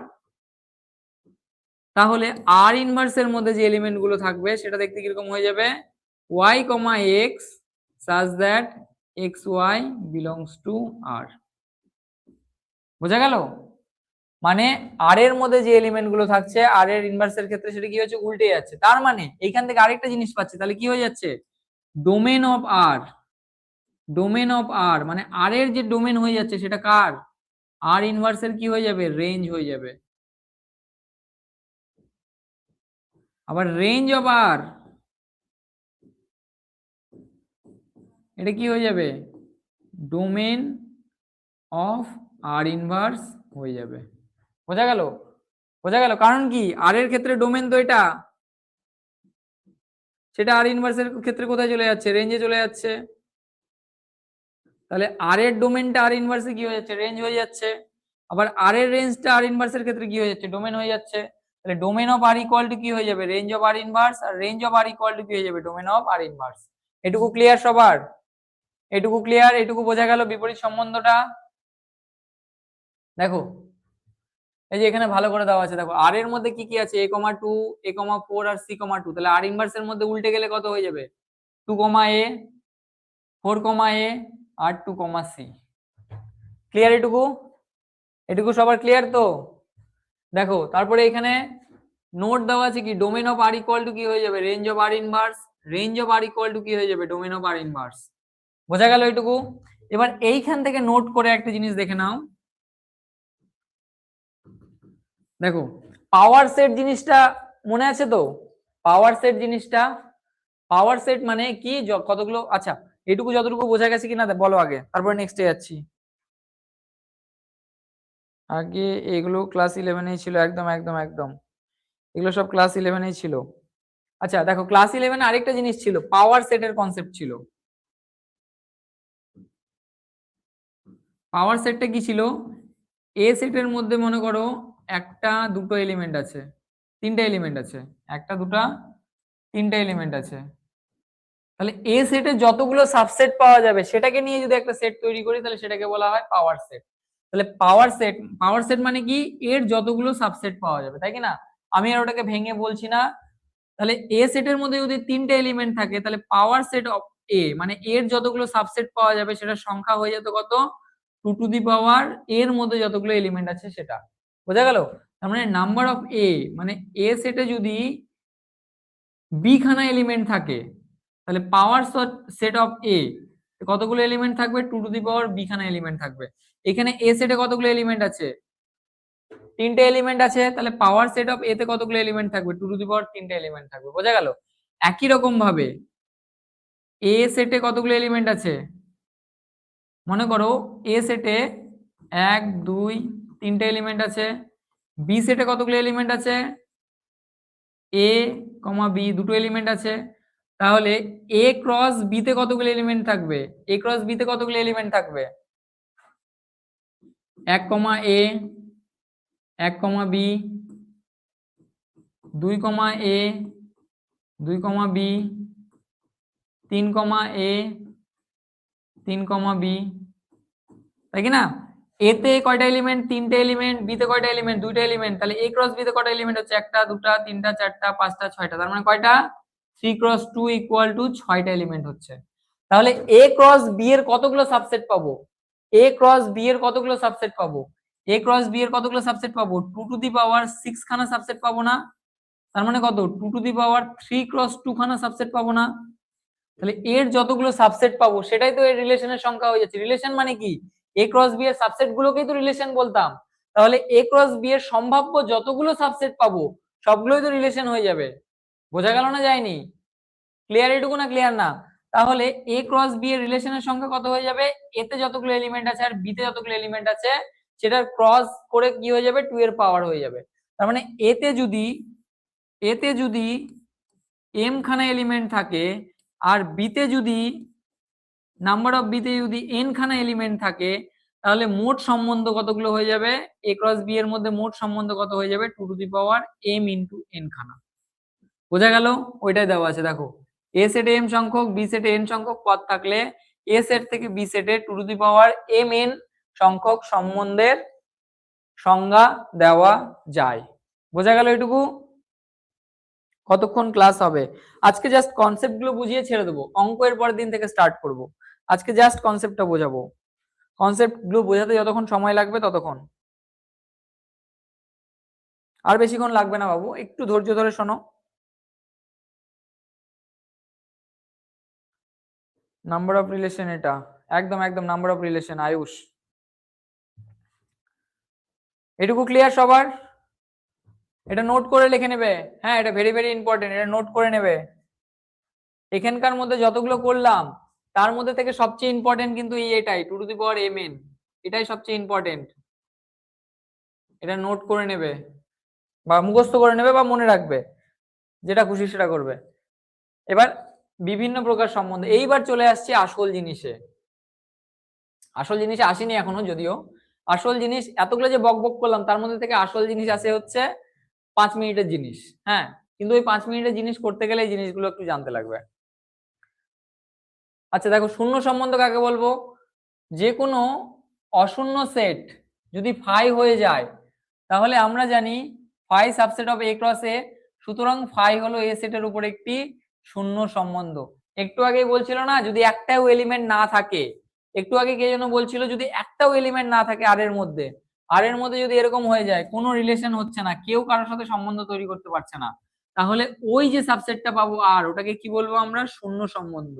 তাহলে আর ইনভার্সের মধ্যে যে এলিমেন্ট গুলো থাকবে সেটা দেখতে কিরকম হয়ে যাবে, y, x such that x, y belongs to r। বোঝা গেল? মানে আর এর মধ্যে যে এলিমেন্ট গুলো থাকছে আর এর ইনভার্সের ক্ষেত্রে সেটা কি হচ্ছে, উল্টে যাচ্ছে। তার মানে এইখান থেকে আরেকটা জিনিস পাচ্ছে, তাহলে কি হয়ে যাচ্ছে, domain of R, domain of R মানে আর এর যে ডোমেন হয়ে যাচ্ছে সেটা কার, আর ইনভার্সের কি হয়ে যাবে, রেঞ্জ হয়ে যাবে। আবার রেঞ্জ অফ আর, এটা কি হয়ে যাবে, ডোমেন অফ আর ইনভার্স হয়ে যাবে। বোঝা গেল? বোঝা গেল? কারণ কি, আর এর ক্ষেত্রে ডোমেন তো এটা, সেটা আর ইনভার্সের ক্ষেত্রে কোথায় চলে যাচ্ছে, রেঞ্জে চলে যাচ্ছে। তাহলে আর এর ডোমেনটা আর ইনভার্সে কি হয়ে যাচ্ছে, রেঞ্জ হয়ে যাচ্ছে। আবার আর এর রেঞ্জটা আর ইনভার্সের ক্ষেত্রে কি হয়ে যাচ্ছে, ডোমেন হয়ে যাচ্ছে। তাহলে domain of R equal to কি হয়ে যাবে, রেঞ্জ অফ আর ইনভার্স, আর range of R equal to কি হয়ে যাবে, ডোমেন অফ আর ইনভার্স। এটুকু ক্লিয়ার সবার? এটুকু ক্লিয়ার? এটুকু বোঝা গেল বিপরীত সম্বন্ধটা? দেখো এই যে এখানে ভালো করে দেওয়া আছে, দেখো আর এর মধ্যে কি কি আছে, a,2 a,4 আর c,2। তাহলে আর ইনভার্সের মধ্যে উল্টে গেলে কত হয়ে যাবে, 2,a 4,a আর 2,c। ক্লিয়ার এটুকু? এটুকু সবার ক্লিয়ার তো? দেখো তারপরে এখানে নোট দেওয়া আছে কি, domain of R equal to কি হয়ে যাবে, range of R inverse, range of R equal to কি হয়ে যাবে, ডোমেন অফ আর ইনভার্স। বোঝা গেল এটুকু? এবার এইখান থেকে নোট করে একটা জিনিস দেখে নাও। দেখো পাওয়ার সেট জিনিসটা মনে আছে তো? পাওয়ার সেট জিনিসটা, পাওয়ার সেট মানে কি, কতগুলো, আচ্ছা এটুকু যতটুকু বোঝা গেছে কিনা বলো আগে, তারপরে নেক্সটে যাচ্ছি। আগে এগুলো ক্লাস 11এই ছিল, একদম একদম একদম, এগুলো সব ক্লাস 11এই ছিল। আচ্ছা দেখো ক্লাস 11 আরেকটা জিনিস ছিল, পাওয়ার সেটের কনসেপ্ট ছিল। পাওয়ার সেটটা কি ছিল, এ সেটের মধ্যে মনে করো একটা দুটো এলিমেন্ট আছে, তিনটা এলিমেন্ট আছে, একটা দুটা তিনটা এলিমেন্ট আছে। তাহলে এ সেটে যতগুলো সাবসেট পাওয়া যাবে সেটাকে নিয়ে যদি একটা সেট তৈরি করি তাহলে সেটাকে বলা হয় পাওয়ার সেট। তাহলে পাওয়ার সেট, পাওয়ার সেট মানে কি, এর যতগুলো সাবসেট পাওয়া যাবে, তাই কি না? আমি আর ওটাকে ভেঙে বলছি না। তাহলে এ সেটের মধ্যে যদি তিনটে এলিমেন্ট থাকে তাহলে পাওয়ার সেট অফ এ মানে এর যতগুলো সাবসেট পাওয়া যাবে সেটার সংখ্যা হয়ে যেত কত, 2 টু দি পাওয়ার এর মধ্যে যতগুলো এলিমেন্ট আছে সেটা। বোঝা গেল? তার মানে নাম্বার অফ এ মানে এ সেটে যদি বি খানা এলিমেন্ট থাকে তাহলে পাওয়ার সেট অফ এ কতগুলো এলিমেন্ট থাকবে, 2 টু দি পাওয়ার বি খানা এলিমেন্ট থাকবে। এখানে এ সেটে কতগুলো এলিমেন্ট আছে, তিনটে এলিমেন্ট আছে, তাহলে পাওয়ার সেট অফ এ তে কতগুলো এলিমেন্ট থাকবে, 2 টু দি পাওয়ার তিনটে এলিমেন্ট থাকবে। বোঝা গেল? একই রকম ভাবে এ সেটে কতগুলো এলিমেন্ট আছে, মনে করো এ সেটে 1 2 3টে এলিমেন্ট আছে, বি সেটে কতগুলো এলিমেন্ট আছে, এ বি দুটো এলিমেন্ট আছে। তাহলে এ ক্রস বি তে কতগুলো এলিমেন্ট থাকবে, এ ক্রস বি তে কতগুলো এলিমেন্ট থাকবে, 1 এ 1 বি 2 এ 2 বি 3 এ 3 বি, তাই কি না? এতে কয়টা এলিমেন্ট, তিনটে এলিমেন্ট, বিতে কয়টা এলিমেন্ট, দুইটা এলিমেন্ট। তাহলে এ ক্রস বিতে কয়টা এলিমেন্ট হচ্ছে, একটা দুটা তিনটা চারটা পাঁচটা ছয়টা, তার মানে কয়টা, 3 × 2 = 6টা এলিমেন্ট হচ্ছে। তাহলে এ ক্রস বি এর কতগুলো সাবসেট পাবো, এ ক্রস বি এর কতগুলো সাবসেট পাবো, এ ক্রস বি এর কতগুলো সাবসেট পাবো, 2 টু দি পাওয়ার 6 খানা সাবসেট পাবো না? তার মানে কত, 2 টু দি পাওয়ার 3 × 2 খানা সাবসেট পাবো না? তাহলে এর যতগুলো সাবসেট পাবো সেটাই তো এর রিলেশনের সংখ্যা হয়ে যাচ্ছে। রিলেশন মানে কি, এ ক্রস বি এর সাবসেট গুলোকেই তো রিলেশন বলতাম। তাহলে এ ক্রস বি এর সম্ভাব্য যতগুলো সাবসেট পাবো সবগুলোই তো রিলেশন হয়ে যাবে। বোঝা গেল না যায়নি? ক্লিয়ার এটুকু না ক্লিয়ার না? তাহলে এ ক্রস বি এর রিলেশনের সংখ্যা কত হয়ে যাবে, এতে যতগুলো এলিমেন্ট আছে আর বি তে যতগুলো এলিমেন্ট আছে সেটার ক্রস করে কি হয়ে যাবে, 2 এর পাওয়ার হয়ে যাবে। তার মানে এতে যদি এম খানা এলিমেন্ট থাকে আর বিতে যদি নাম্বার অফ বিতে যদি এন খানা এলিমেন্ট থাকে তাহলে মোট সম্বন্ধ কতগুলো হয়ে যাবে, এ ক্রস বি এর মধ্যে মোট সম্বন্ধ কত হয়ে যাবে, 2 to the power m × n খানা। বোঝা গেল? ওইটাই দেওয়া আছে দেখো, এ সেটে এম সংখ্যক বি সেটে এন সংখ্যক পদ থাকলে এ সেট থেকে বি সেটে 2 টু দি পাওয়ার mn সংখ্যক সম্বন্ধের সংজ্ঞা দেওয়া যায়। বোঝা গেল এটুকু? কতক্ষণ ক্লাস হবে? আজকে জাস্ট কনসেপ্ট গুলো বুঝিয়ে ছেড়ে দেবো, অঙ্ক এর পরের দিন থেকে স্টার্ট করব। আজকে জাস্ট কনসেপ্টটা বোঝাবো, কনসেপ্ট গুলো বোঝাতে যতক্ষণ সময় লাগবে ততক্ষণ, আর বেশিক্ষণ লাগবে না বাবু, একটু ধৈর্য ধরে শোনো। নাম্বার অফ রিলেশন, এটা একদম একদম নাম্বার অফ রিলেশন, আয়ুষ। এটুকু ক্লিয়ার সবার? এটা নোট করে লিখে নেবে, হ্যাঁ এটা ভেরি ভেরি ইম্পর্টেন্ট, এটা নোট করে নেবে। এখানকার মধ্যে যতগুলো করলাম তার মধ্যে থেকে সবচেয়ে ইম্পর্টেন্ট কিন্তু এটাই 2 টু দি পাওয়ার mn, এটাই সবচেয়ে ইম্পর্টেন্ট। এটা নোট করে নেবে বা মুখস্থ করে নেবে বা মনে রাখবে, যেটা খুশি সেটা করবে। এবার বিভিন্ন প্রকার সম্বন্ধে, এইবার চলে আসছে আসল জিনিসে। আসল জিনিসে আসেনি এখনো যদিও, আসল জিনিস এতগুলো যে বক বক করলাম তার মধ্যে থেকে আসল জিনিস আসে হচ্ছে 5 মিনিটের জিনিস। হ্যাঁ, কিন্তু ওই 5 মিনিটের জিনিস করতে গেলে এই জিনিসগুলো একটু জানতে লাগবে। আচ্ছা দেখো, শূন্য সম্বন্ধ কাকে বলবো? যে কোনো অশূন্য সেট যদি ফাই হয়ে যায় তাহলে আমরা জানি phi subset of A cross A, সুতরাং ফাই হলো এ সেটের উপর একটি শূন্য সম্বন্ধ। একটু আগেই বলছিল না যদি একটাও এলিমেন্ট না থাকে, একটু আগে কে যেন বলছিল যদি একটাও এলিমেন্ট না থাকে আর এর মধ্যে, আর এর মধ্যে যদি এরকম হয়ে যায় কোনো রিলেশন হচ্ছে না, কেউ কারোর সাথে সম্বন্ধ তৈরি করতে পারছে না, তাহলে ওই যে সাবসেটটা পাবো আর ওটাকে কি বলবো আমরা? শূন্য সম্বন্ধ।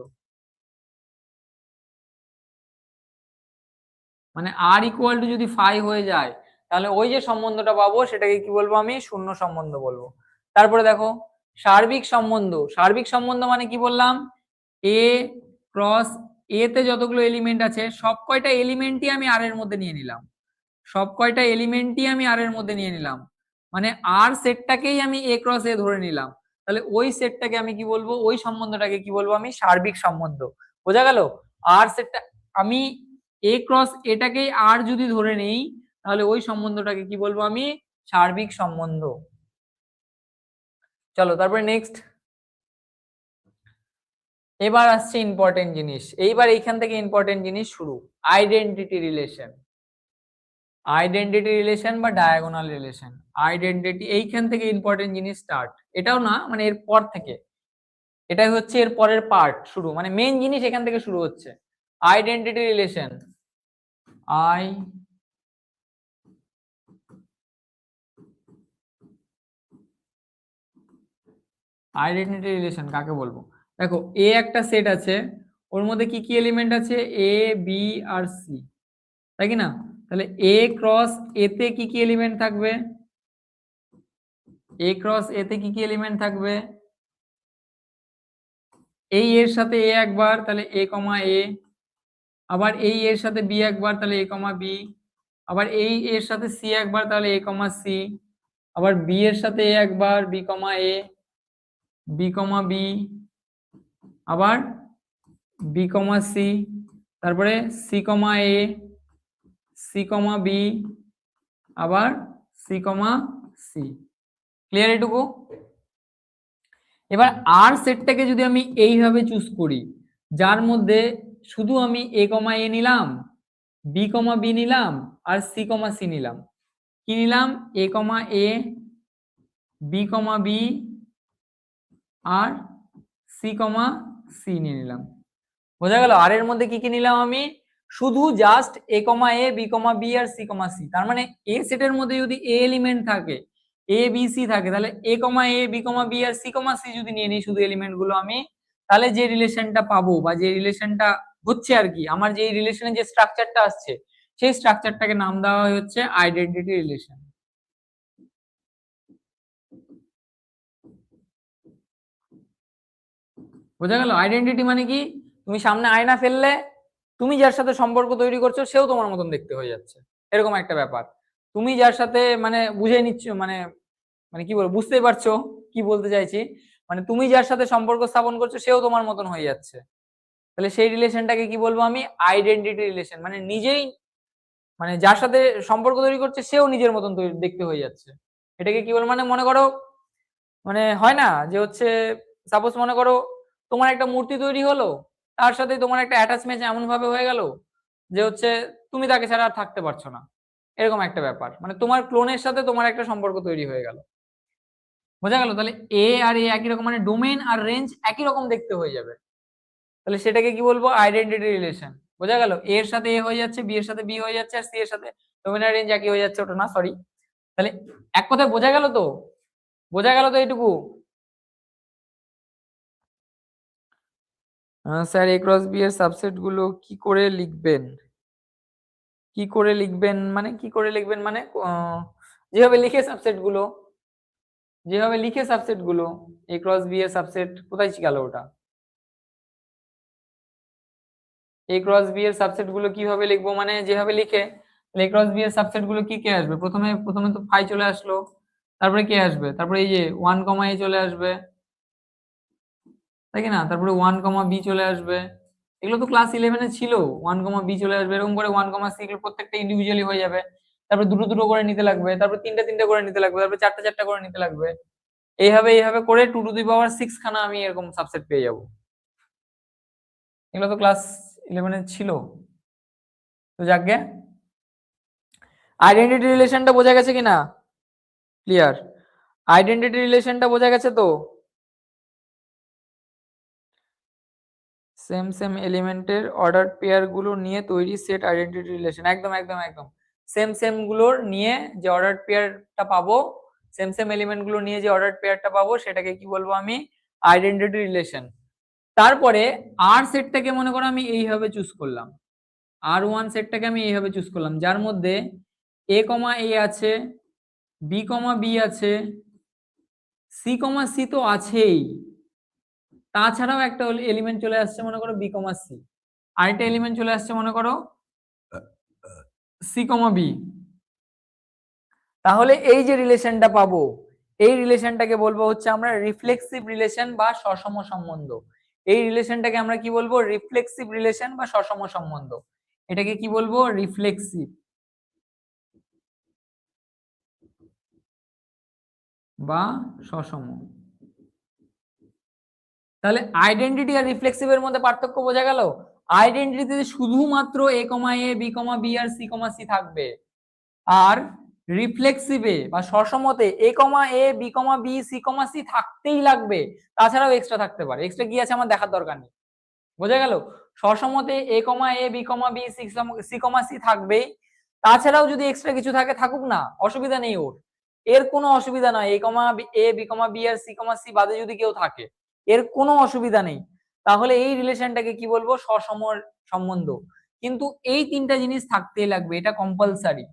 মানে আর ইকুয়াল টু যদি ফাই হয়ে যায় তাহলে ওই যে সম্বন্ধটা পাবো সেটাকে কি বলবো? আমি শূন্য সম্বন্ধ বলবো। তারপরে দেখো সার্বিক সম্বন্ধ। সার্বিক সম্বন্ধ মানে কি বললাম? এ ক্রস এ তে যতগুলো এলিমেন্ট আছে সব কয়টা এলিমেন্টই আমি আর এর মধ্যে নিয়ে নিলাম, সব কয়টা এলিমেন্টই আমি আর এর মধ্যে নিয়ে নিলাম, মানে আর সেটটাকেই আমি এ ক্রস এ ধরে নিলাম, তাহলে ওই সেটটাকে আমি কি বলবো? ওই সম্বন্ধটাকে কি বলবো? আমি সার্বিক সম্বন্ধ। বোঝা গেল? আর সেটটা আমি এ ক্রস এটাকেই আর যদি ধরে নেই তাহলে ওই সম্বন্ধটাকে কি বলবো? আমি সার্বিক সম্বন্ধ। চলো তারপরে নেক্সট। এবার আসছে ইম্পর্টেন্ট জিনিস, এইবার এইখান থেকে ইম্পর্টেন্ট জিনিস শুরু, আইডেন্টিটি রিলেশন। আইডেন্টিটি রিলেশন বা ডায়াগোনাল রিলেশন, আইডেন্টিটি এইখান থেকে ইম্পর্টেন্ট জিনিস স্টার্ট। এটাও না, মানে এর পর থেকে, এটাই হচ্ছে এর পরের পার্ট শুরু, মানে মেইন জিনিস এখান থেকে শুরু হচ্ছে। আইডেন্টিটি রিলেশন, আইডেন্টিটি রিলেশন কাকে বলবো? দেখো এ একটা সেট আছে, ওর মধ্যে কি কি এলিমেন্ট আছে? এ বি আর সি, তাই কি না? তাহলে এ ক্রস এতে কি কি এলিমেন্ট থাকবে? এ ক্রস এতে কি কি এলিমেন্ট থাকবে? এই এর সাথে এ একবার, তাহলে এ কমা এ, আবার এই এর সাথে বি একবার, তাহলে এ কমা বি, আবার এই এর সাথে সি একবার, তাহলে এ কমা সি, আবার বি এর সাথে এ একবার, বি কমা এ, বি কমা বি, আবার বি কমা সি, তারপরে সি কমা এ, সি কমা বি, আবার সি কমা সি। ক্লিয়ার এটুকু? এবার আর সেটটাকে যদি আমি এইভাবে চুজ করি, যার মধ্যে শুধু আমি এ কমা এ নিলাম, বি কমা বি নিলাম, আর সি কমা সি নিলাম, কি নিলাম? এ কমা এ, বি কমা বি, আর সি কমা সি নিয়ে নিলাম। বোঝা গেল? আর এর মধ্যে কি কি নিলাম আমি? শুধু just a comma A, B comma B, R c comma C. তার মানে এ সেটের মধ্যে যদি এ এলিমেন্ট থাকে, এ বি সি থাকে, তাহলে এ কমা এ, বি কমা বি, আর সি কমা সি যদি নিয়ে নিই শুধু এলিমেন্ট গুলো আমি, তাহলে যে রিলেশনটা পাবো বা যে রিলেশনটা হচ্ছে আর কি, আমার যে রিলেশনের যে স্ট্রাকচারটা আসছে সেই স্ট্রাকচারটাকে নাম দেওয়া হচ্ছে আইডেন্টিটি রিলেশন। বোঝা গেল? আইডেন্টিটি মানে কি? তুমি সামনে আয়না ফেললে তুমি যার সাথে সম্পর্ক তৈরি করছো সেও তোমার মতন দেখতে হয়ে যাচ্ছে, এরকম একটা ব্যাপার। তুমি যার সাথে মানে বুঝে নিচ্ছ, মানে মানে কি বলবো, বুঝতেই পারছো কি বলতে চাইছি? মানে তুমি যার সাথে সম্পর্ক স্থাপন করছো সেও তোমার মতন হয়ে যাচ্ছে, তাহলে সেই রিলেশনটাকে কি বলবো আমি? Identity relation. মানে নিজেই, মানে যার সাথে সম্পর্ক তৈরি করছে সেও নিজের মতন দেখতে হয়ে যাচ্ছে, এটাকে কি বলবো? মানে মনে করো, মানে হয় না যে হচ্ছে, সাপোজ মনে করো তোমার একটা মূর্তি তৈরি হলো, তার সাথে তোমার একটা অ্যাটাচমেন্ট এমন ভাবে হয়ে গেল যে হচ্ছে তুমি তাকে ছাড়া আর থাকতে পারছো না, এরকম একটা ব্যাপার। মানে তোমার ক্লোনের সাথে তোমার একটা সম্পর্ক তৈরি হয়ে গেল। বোঝা গেল? তাহলে এ আর এ একই রকম, মানে ডোমেন আর রেঞ্জ একই রকম দেখতে হয়ে যাবে, তাহলে সেটাকে কি বলবো? Identity relation. বোঝা গেল? এ এর সাথে এ হয়ে যাচ্ছে, বি এর সাথে বি হয়ে যাচ্ছে, আর সি এর সাথে ডোমেন আর রেঞ্জ একই হয়ে যাচ্ছে, ওটা না সরি। তাহলে এক কথায় বোঝা গেল তো? বোঝা গেল তো এইটুকু? স্যার এ ক্রস বি এর সাবসেট গুলো কি করে লিখবেন? কি করে লিখবেন মানে কি করে লিখবেন মানে যেভাবে লিখে সাবসেট গুলো, যেভাবে লিখে সাবসেট গুলো, এ ক্রস বি এর সাবসেট কোথায় গেল ওটা? এ ক্রস বি এর সাবসেট গুলো কিভাবে লিখবো, মানে যেভাবে লিখে এ ক্রস বি এর সাবসেট গুলো কি কে আসবে, প্রথমে প্রথমে তো ফাই চলে আসলো, তারপরে কে আসবে, তারপরে এই যে 1 কমা এ চলে আসবে, তাই কি না, তারপরে 1 কমা বি চলে আসবে, এগুলো তো ক্লাস 11 এ ছিল, 1 কমা বি চলে আসবে, এরকম করে 1 কমা সি এগুলো প্রত্যেকটা ইন্ডিভিজুয়ালি হয়ে যাবে, তারপর দুটো দুটো করে নিতে লাগবে, তারপর তিনটা তিনটা করে নিতে লাগবে, তারপর চারটা চারটা করে নিতে লাগবে, এইভাবে এইভাবে করে 2 টু দি পাওয়ার 6 খানা আমি এরকম সাবসেট পেয়ে যাব। এগুলো তো ক্লাস 11 এ ছিল। তো যাকগে, আইডেন্টিটি রিলেশনটা বোঝা গেছে কিনা, ক্লিয়ার, আইডেন্টিটি রিলেশনটা বোঝা গেছে তো, সেম সেম এলিমেন্টের অর্ডার পেয়ার গুলো নিয়ে তৈরি সেট আইডেন্টিটি রিলেশন, একদম একদম একদম, সেম সেম গুলোর নিয়ে যে অর্ডার পেয়ারটা পাবো, সেম সেম এলিমেন্ট গুলো নিয়ে যে অর্ডার পেয়ারটা পাবো সেটাকে কি বলবো আমি, আইডেন্টিটি রিলেশন। তারপরে আর সেটটাকে মনে করো আমি এইভাবে চুজ করলাম, আর ওয়ান সেটটাকে আমি এইভাবে চুজ করলাম, যার মধ্যে এ কমা এ আছে, বি কমা বি আছে, সি কমা সি তো আছেই, তাছাড়াও একটা এলিমেন্ট চলে আসছে মনে করো বি কমা সি, আরেকটা এলিমেন্ট চলে আসছে মনে করো সি কমা বি। তাহলে এই যে রিলেশনটা পাবো, এই রিলেশনটাকে বলবো হচ্ছে আমরা রিফ্লেক্সিভ রিলেশন বা সসম সম্বন্ধ। এই রিলেশনটাকে আমরা কি বলবো, রিফ্লেক্সিভ রিলেশন বা সসম সম্বন্ধ। এটাকে কি বলবো, রিফ্লেক্সিভ বা সসম। তাহলে আইডেন্টিটি আর রিফ্লেক্সিভ এর মধ্যে পার্থক্য বোঝা গেল। আইডেন্টিটিতে শুধুমাত্র এ কমা এ, বি কমা বি আর সি কমা সি থাকবে, আর রিফ্লেক্সিভে বা সসমতে এ কমা এ, B comma B, c comma C থাকতেই লাগবে, তাছাড়াও এক্সট্রা থাকতে পারে, এক্সট্রা কি আছে আমার দেখার দরকার নেই। বোঝা গেল, সসমতে এ কমা এ, B comma B, c comma C থাকবেই, তাছাড়াও যদি এক্সট্রা কিছু থাকে থাকুক না, অসুবিধা নেই ওর, এর কোনো অসুবিধা নয়, এ কমা এ, বি কমা বি আর সি কমা সি বাদে যদি কেউ থাকে এর কোনো অসুবিধা নেই। তাহলে এই রিলেশনটাকে কি বলবো, সসম সম্বন্ধ। কিন্তু এই তিনটা জিনিস থাকতেই লাগবে, এটা কম্পালসারি।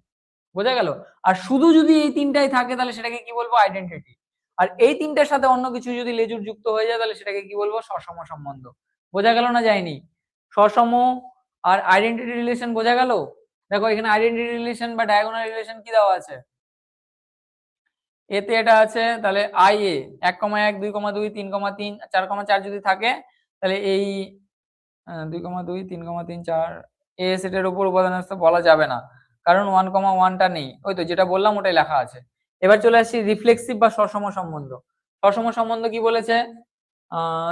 বোঝা গেল, আর শুধু যদি এই তিনটাই থাকে তাহলে সেটাকে কি বলবো, আইডেন্টিটি। আর এই তিনটার সাথে অন্য কিছু যদি লেজুর যুক্ত হয়ে যায় তাহলে সেটাকে কি বলবো, সসম সম্বন্ধ। বোঝা গেল না যায়নি, সসম আর আইডেন্টিটি রিলেশন বোঝা গেল। দেখো এখানে আইডেন্টিটি রিলেশন বা ডায়াগোনাল রিলেশন কি দেওয়া আছে, এতে এটা আছে, তাহলে আই এ 1,1 2,2 3,3 4,4 যদি থাকে তাহলে এই 2,2 3,3 4 এ সেটের উপর উপাদান আসতে বলা যাবে না, কারণ 1,1টা নেই, ওই তো যেটা বললাম ওটাই লেখা আছে। এবার চলে আসছি রিফ্লেক্সিভ বা সসম সম্বন্ধ। সসম সম্বন্ধ কি বলেছে,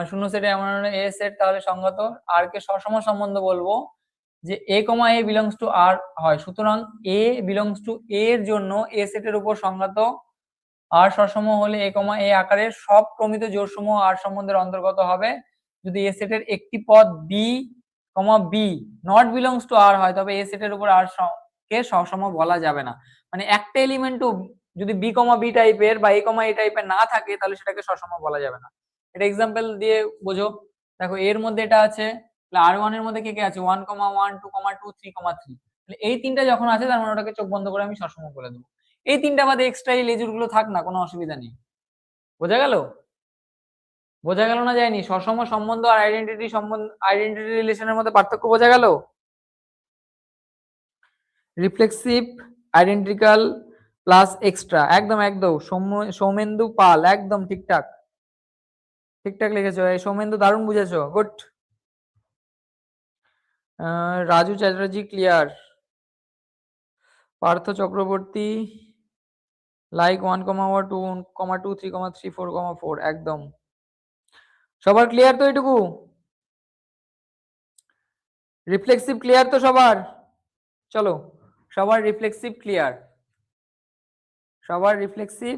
শূন্য সেটে এমন এ সেট তাহলে সংগত আর কে সসম সম্বন্ধ বলবো যে এ কমা এ বিলংস টু আর হয়, সুতরাং এ বিলংস টু এ এর জন্য এ সেটের উপর সংগত আর সসম হলে এ কমা এ আকারের সব প্রমিত জোড়সমূহ আর সম্বন্ধের অন্তর্গত হবে যদি এ সেটের একটি পদ B comma B not belongs to R হয়, তবে এ সেটের উপর আর কে সসম বলা যাবে না। মানে একটা এলিমেন্টও যদি বি কমা বি টাইপের বা এ কমা এ টাইপের না থাকে তাহলে সেটাকে সসম বলা যাবে না। এটা এক্সাম্পল দিয়ে বোঝো, দেখো এর মধ্যে এটা আছে, আর ওয়ান এর মধ্যে কে কে আছে, 1,1 2,2 3,3, এই তিনটা যখন আছে তার মানে ওটাকে চোখ বন্ধ করে আমি সসম বলে দেবো। এই তিনটা বাদে এক্সট্রা এই লেজুর গুলো থাক না, কোনো অসুবিধা নেই। বোঝা গেল, বোঝা গেল না যায়নি, সসম সম্বন্ধ আর আইডেন্টিটি সম্বন্ধ, আইডেন্টিটি রিলেশনের মধ্যে পার্থক্য বোঝা গেল। রিফ্লেক্সিভ, আইডেন্টিক্যাল প্লাস এক্সট্রা, একদম একদম সৌমেন্দু পাল, একদম ঠিকঠাক ঠিকঠাক লিখেছো, এই সৌমেন্দু দারুণ বুঝেছো, good. Raju Chatterjee clear, Partha Chakraborty like 1,2 3,3 4,4, একদম সবার ক্লিয়ার তো এইটুকু, রিফ্লেক্সিভ ক্লিয়ার তো সবার, চলো সবার রিফ্লেক্সিভ ক্লিয়ার, সবার রিফ্লেক্সিভ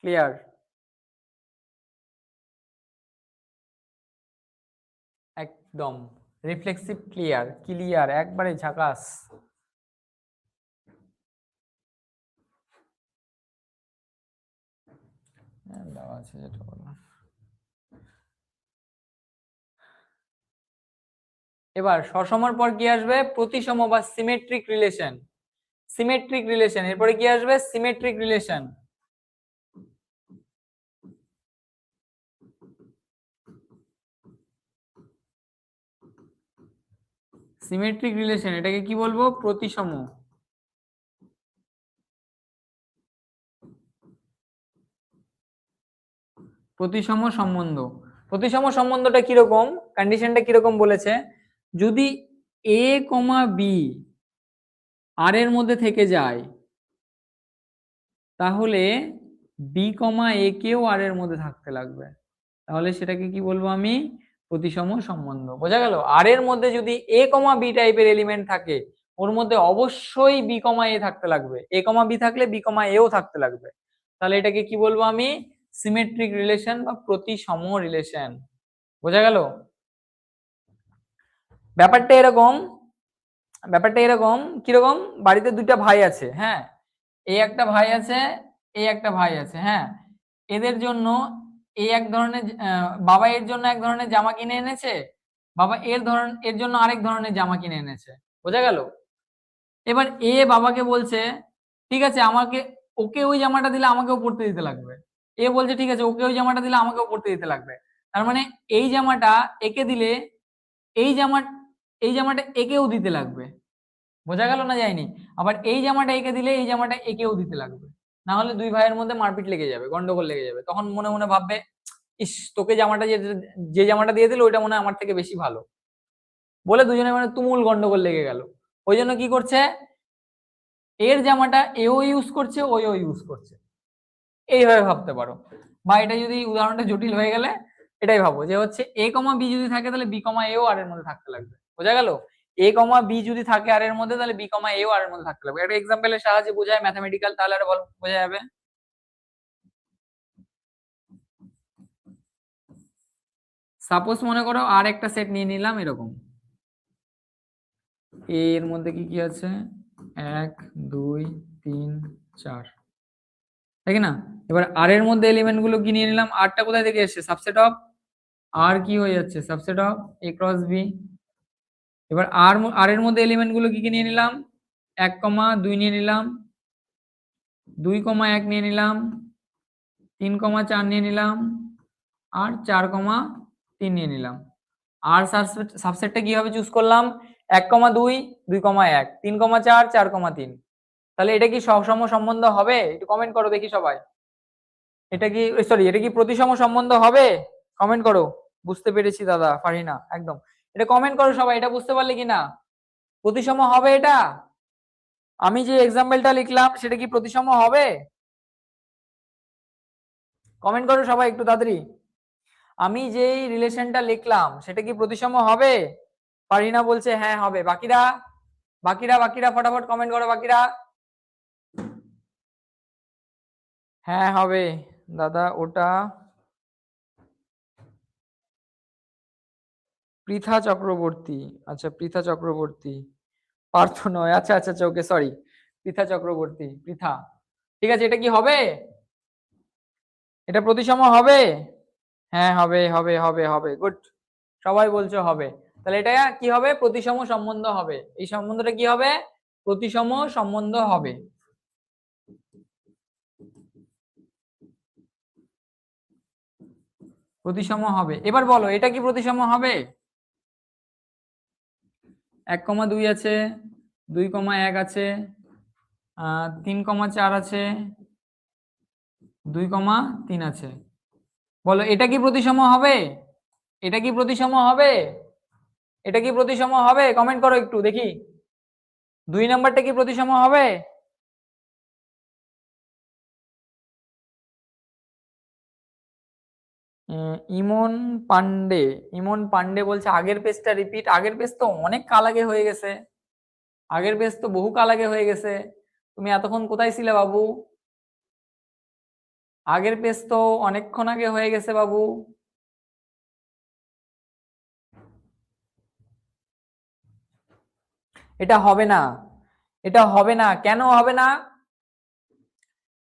ক্লিয়ার, একদম রিফ্লেক্সিভ ক্লিয়ার, ক্লিয়ার একবারে ঝাকাস। দেওয়া আছে যেটা বললাম। এবার সসমর পর কি আসবে, প্রতিসম বা সিমেট্রিক রিলেশন, সিমেট্রিক রিলেশন এরপরে কি আসবে, সিমেট্রিক রিলেশন। সিমেট্রিক রিলেশন, এটাকে কি বলবো? প্রতিসম। প্রতিসম সম্বন্ধ। প্রতিসম সম্বন্ধটা কিরকম, কন্ডিশনটা কিরকম বলেছে, যদি এ কমা বি আর এর মধ্যে থেকে যায়, তাহলে বি কমা এ কেও আর এর মধ্যে থাকতে লাগবে, তাহলে সেটাকে কি বলবো আমি? প্রতিসম সম্বন্ধ। বোঝা গেল? আর এর মধ্যে যদি এ কমা বি টাইপের এলিমেন্ট থাকে, ওর মধ্যে অবশ্যই বি কমা এ থাকতে লাগবে, এ কমা বি থাকলে বি কমা এও থাকতে লাগবে, তাহলে এটাকে কি বলবো আমি? সিমেট্রিক রিলেশন বা প্রতিসম রিলেশন। বোঝা গেল? ব্যাপারটা এরকম, ব্যাপারটা এরকম কিরকম, বাড়িতে দুইটা ভাই আছে, হ্যাঁ, এই একটা ভাই আছে, এই একটা ভাই আছে, হ্যাঁ, এদের জন্য এই এক ধরনের বাবা এর জন্য এক ধরনের জামা কিনে এনেছে, বাবা এর জন্য আরেক ধরনের জামা কিনে এনেছে। বোঝা গেল? এবার এ বাবাকে বলছে ঠিক আছে আমাকে, ওকে ওই জামাটা দিলে আমাকেও পরতে দিতে লাগবে, এ বলছে ঠিক আছে ওকে ওই জামাটা দিলে আমাকেও পরতে দিতে লাগবে। তার মানে এই জামাটা একে দিলে এই জামা এই জামাটা একেও দিতে লাগবে। বোঝা গেল না যায়নি? আবার এই জামাটা একে দিলে এই জামাটা একেও দিতে লাগবে, না হলে দুই ভাইয়ের মধ্যে মারপিট লেগে যাবে, গন্ডগোল লেগে যাবে। তখন মনে মনে ভাববে ইস, তোকে জামাটা যে জামাটা দিয়ে দিল ওইটা মনে হয় আমার থেকে বেশি ভালো, বলে দুজনে মানে তুমুল গন্ডগোল লেগে গেল। ওই জন্য কি করছে, এর জামাটা এও ইউজ করছে ওইও ইউজ করছে, এইভাবে ভাবতে পারো। বা এটা যদি উদাহরণটা জটিল হয়ে গেলে এটাই ভাবো যে হচ্ছে এ কমা বি যদি থাকে তাহলে বি কমা এও আর এর মধ্যে থাকতে লাগবে। বোঝা গেল? এ কমা বি যদি থাকে আর এর মধ্যে, তাহলে বি কমা এও আর এর মধ্যে থাকতে লাগবে। একটা এক্সাম্পলের সাহায্যে বোঝায়, ম্যাথমেটিক্যাল, তাহলে আরো ভালো বোঝা যাবে। সাপোজ মনে করো আর একটা সেট নিয়ে নিলাম এরকম, এর মধ্যে কি কি আছে, 1 2 3 4, তাই না? এবার আর এর মধ্যে এলিমেন্ট গুলো কি নিয়ে নিলাম, আরটা কোথায় থেকে এসেছে, সাবসেট অফ আর কি হয়ে যাচ্ছে, subset of A cross B. এবার আর এর মধ্যে এলিমেন্ট গুলো কি কি নিয়ে নিলাম, 1,2 নিয়ে নিলাম, 2,1 নিয়ে নিলাম, 3,4 নিয়ে নিলাম, আর 4,3 নিয়ে নিলাম। আর সাবসেটটা কিভাবে চুজ করলাম, 1,2 2,1 3,4 4,3। তাহলে এটা কি সহসম সম্বন্ধ হবে? একটু কমেন্ট করো দেখি সবাই। এটা কি, সরি, এটা কি প্রতিসম সম্বন্ধ হবে? কমেন্ট করো। বুঝতে পেরেছি দাদা ফারিনা, একদম। এটা কমেন্ট করো সবাই, এটা বুঝতে পারলে কিনা, প্রতিসম হবে এটা? আমি যে এক্সাম্পলটা লিখলাম সেটা কি প্রতিসম হবে? কমেন্ট করো সবাই একটু তাড়াতাড়ি। আমি যেই রিলেশনটা লিখলাম সেটা কি প্রতিসম হবে? ফারিনা বলছে হ্যাঁ হবে। বাকিরা বাকিরা বাকিরা ফটাফট কমেন্ট করো বাকিরা। হ্যাঁ হবে দাদা, ওটা পৃথা চক্রবর্তী। আচ্ছা পৃথা চক্রবর্তী, পার্থ নয়, আচ্ছা আচ্ছা আচ্ছা, ওকে সরি, পৃথা চক্রবর্তী, পৃথা। ঠিক আছে, এটা কি হবে? এটা প্রতিসম হবে? হ্যাঁ হবে হবে হবে হবে, গুড, সবাই বলছো হবে। তাহলে এটা কি হবে, প্রতিসম সম্বন্ধ হবে। এই সম্বন্ধটা কি হবে, প্রতিসম সম্বন্ধ হবে। প্রতিসম হবে। এবার বলো এটা কি প্রতিসম হবে? 1,2 আছে, 2,1 আছে, 3,4 আছে, 2,3 আছে। বলো এটা কি প্রতিসম হবে? এটা কি প্রতিসম হবে? এটা কি প্রতিসম হবে? কমেন্ট করো একটু দেখি, 2 নাম্বারটা কি প্রতিসম হবে? ইমন পান্ডে, ইমন পান্ডে বলছে আগের পেজটা রিপিট। আগের পেজ তো অনেক কাল আগে হয়ে গেছে, আগের পেজ তো বহু কাল আগে হয়ে গেছে। তুমি এতক্ষণ কোথায় ছিলে বাবু? আগের পেজ তো অনেকক্ষণ আগে হয়ে গেছে বাবু। এটা হবে না, এটা হবে না। কেন হবে না?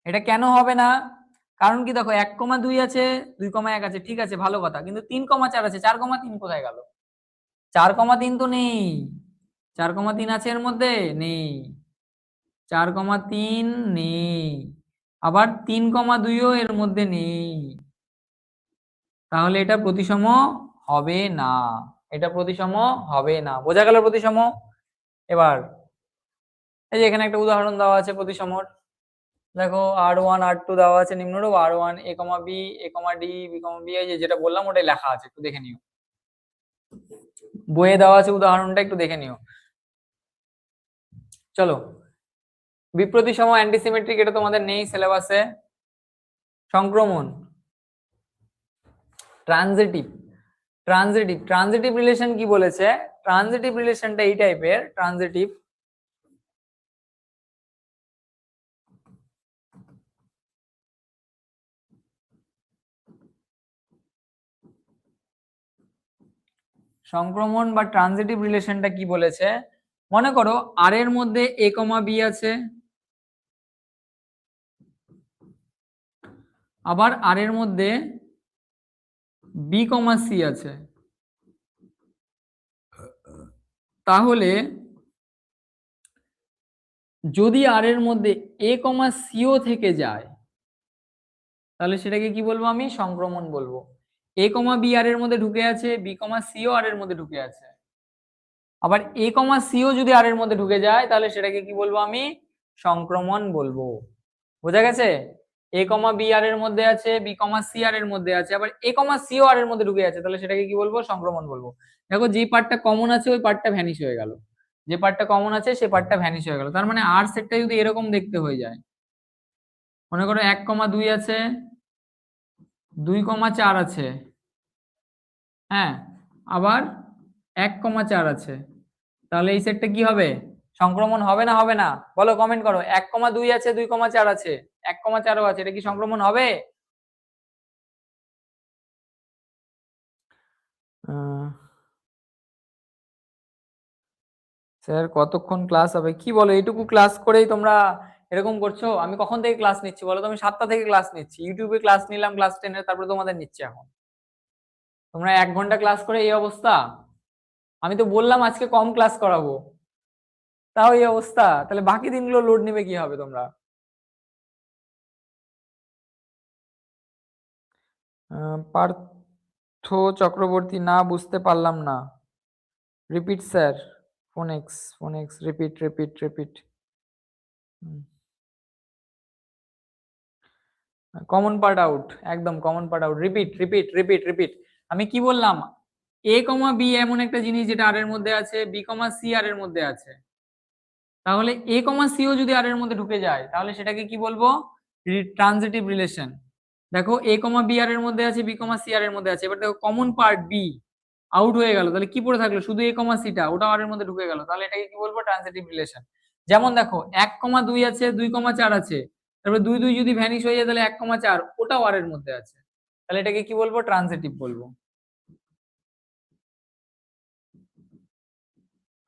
এটা কেন হবে না? কারণ কি, দেখো 1,2 আছে, 2,1 আছে, ঠিক আছে ভালো কথা, কিন্তু 3,4 আছে, 4,3 কোথায় গেল? 4,3 তো নেই। 4,3 আছে এর মধ্যে? নেই। 4,3 নেই। আবার 3,2ও এর মধ্যে নেই। তাহলে এটা প্রতিসম হবে না। এটা প্রতিসম হবে না। বোঝা গেল প্রতিসম? এবার এই যে এখানে একটা উদাহরণ দেওয়া আছে প্রতিসমর। দেখো R1 R2 দেওয়া আছে নিম্নরূপ, R1 a, b, a, d, b, b, এই যে যেটা বললাম ওটাই লেখা আছে, একটু দেখে নিও। বইয়ে দেওয়া আছে উদাহরণটা, একটু দেখে নিও। চলো, বিপ্রতিসম অ্যান্টিসিমেট্রিক, এটা তোমাদের নেই সিলেবাসে। সংক্রমণ, ট্রানজিটিভ, ট্রানজিটিভ রিলেশন কি বলেছে? ট্রানজিটিভ রিলেশনটা এই টাইপের, ট্রানজিটিভ সংক্রমণ বা ট্রানজিটিভ রিলেশনটা কি বলেছে? মনে করো আর এর মধ্যে a, b আছে, আবার আর এর মধ্যে b, c আছে। তাহলে যদি আর এর মধ্যে a, c ও থেকে যায়, তাহলে সেটাকে কি বলবো? আমি সংক্রমণ বলবো। a, b আর এর মধ্যে ঢুকে আছে, b, c ও আর এর মধ্যে ঢুকে আছে। আবার a, c ও যদি আর এর মধ্যে ঢুকে যায়, তাহলে সেটাকে কি বলবো? আমি সংক্রমণ বলবো। বোঝা গেছে? a, b আর এর মধ্যে আছে, b, c আর এর মধ্যে আছে, আবার a, c ও আর এর মধ্যে ঢুকে আছে, তাহলে সেটাকে কি বলবো? সংক্রমণ বলবো। দেখো, যে পার্টটা কমন আছে ওই পার্টটা ভ্যানিশ হয়ে গেল, যে পার্টটা কমন আছে সে পার্টটা ভ্যানিশ হয়ে গেল। তার মানে আর সেটটা যদি এরকম দেখতে হয়ে যায়, মনে করো 1, 2 আছে, 2, 4 আছে, হ্যাঁ, আবার 1, 4 আছে, তাহলে এই সেটটা কি হবে? সংক্রমণ হবে না হবে না? বলো, কমেন্ট করো। 1, 2 আছে, 2, 4 আছে, 1, 4 ও আছে, এটা কি সংক্রমণ হবে? স্যার কতক্ষণ ক্লাস হবে? কি বলো, এইটুকু ক্লাস করেই তোমরা এরকম করছো? আমি কখন থেকে ক্লাস নিচ্ছি বলো তো? আমি 7টা থেকে ক্লাস নিচ্ছি, ইউটিউবে ক্লাস নিলাম ক্লাস 10-এর, তারপরে তোমাদের নিচ্ছি এখন। তোমরা 1 ঘন্টা ক্লাস করে এই অবস্থা? আমি তো বললাম আজকে কম ক্লাস করাবো, তাও এই অবস্থা, তাহলে বাকি দিনগুলো লোড নেবে কি হবে তোমরা? পার্থ চক্রবর্তী, না বুঝতে পারলাম না, repeat sir. Phonics repeat. Common part out, একদম কমন পার্ট আউট, রিপিট। আমি কি বললাম? a, b এমন একটা জিনিস যেটা আর এর মধ্যে আছে, b, c আর এর মধ্যে আছে। তাহলে a, c ও যদি আর এর মধ্যে ঢুকে যায়, তাহলে সেটাকে কি বলবো? Transitive relation. দেখো a, b আর এর মধ্যে আছে, b, c আর এর মধ্যে আছে, এবার দেখো কমন পার্ট b আউট হয়ে গেল, তাহলে কি পড়ে থাকলো? শুধু a, c টা, ওটা আর এর মধ্যে ঢুকে গেল, তাহলে এটাকে কি বলবো? Transitive relation. যেমন দেখো 1, 2 আছে, 2, 4 আছে, তারপরে 2, 2 যদি ভ্যানিশ হয়ে যায়, তাহলে 1, 4 ওটাও আর এর মধ্যে আছে, তাহলে এটাকে কি বলবো? ট্রানজিটিভ বলবো।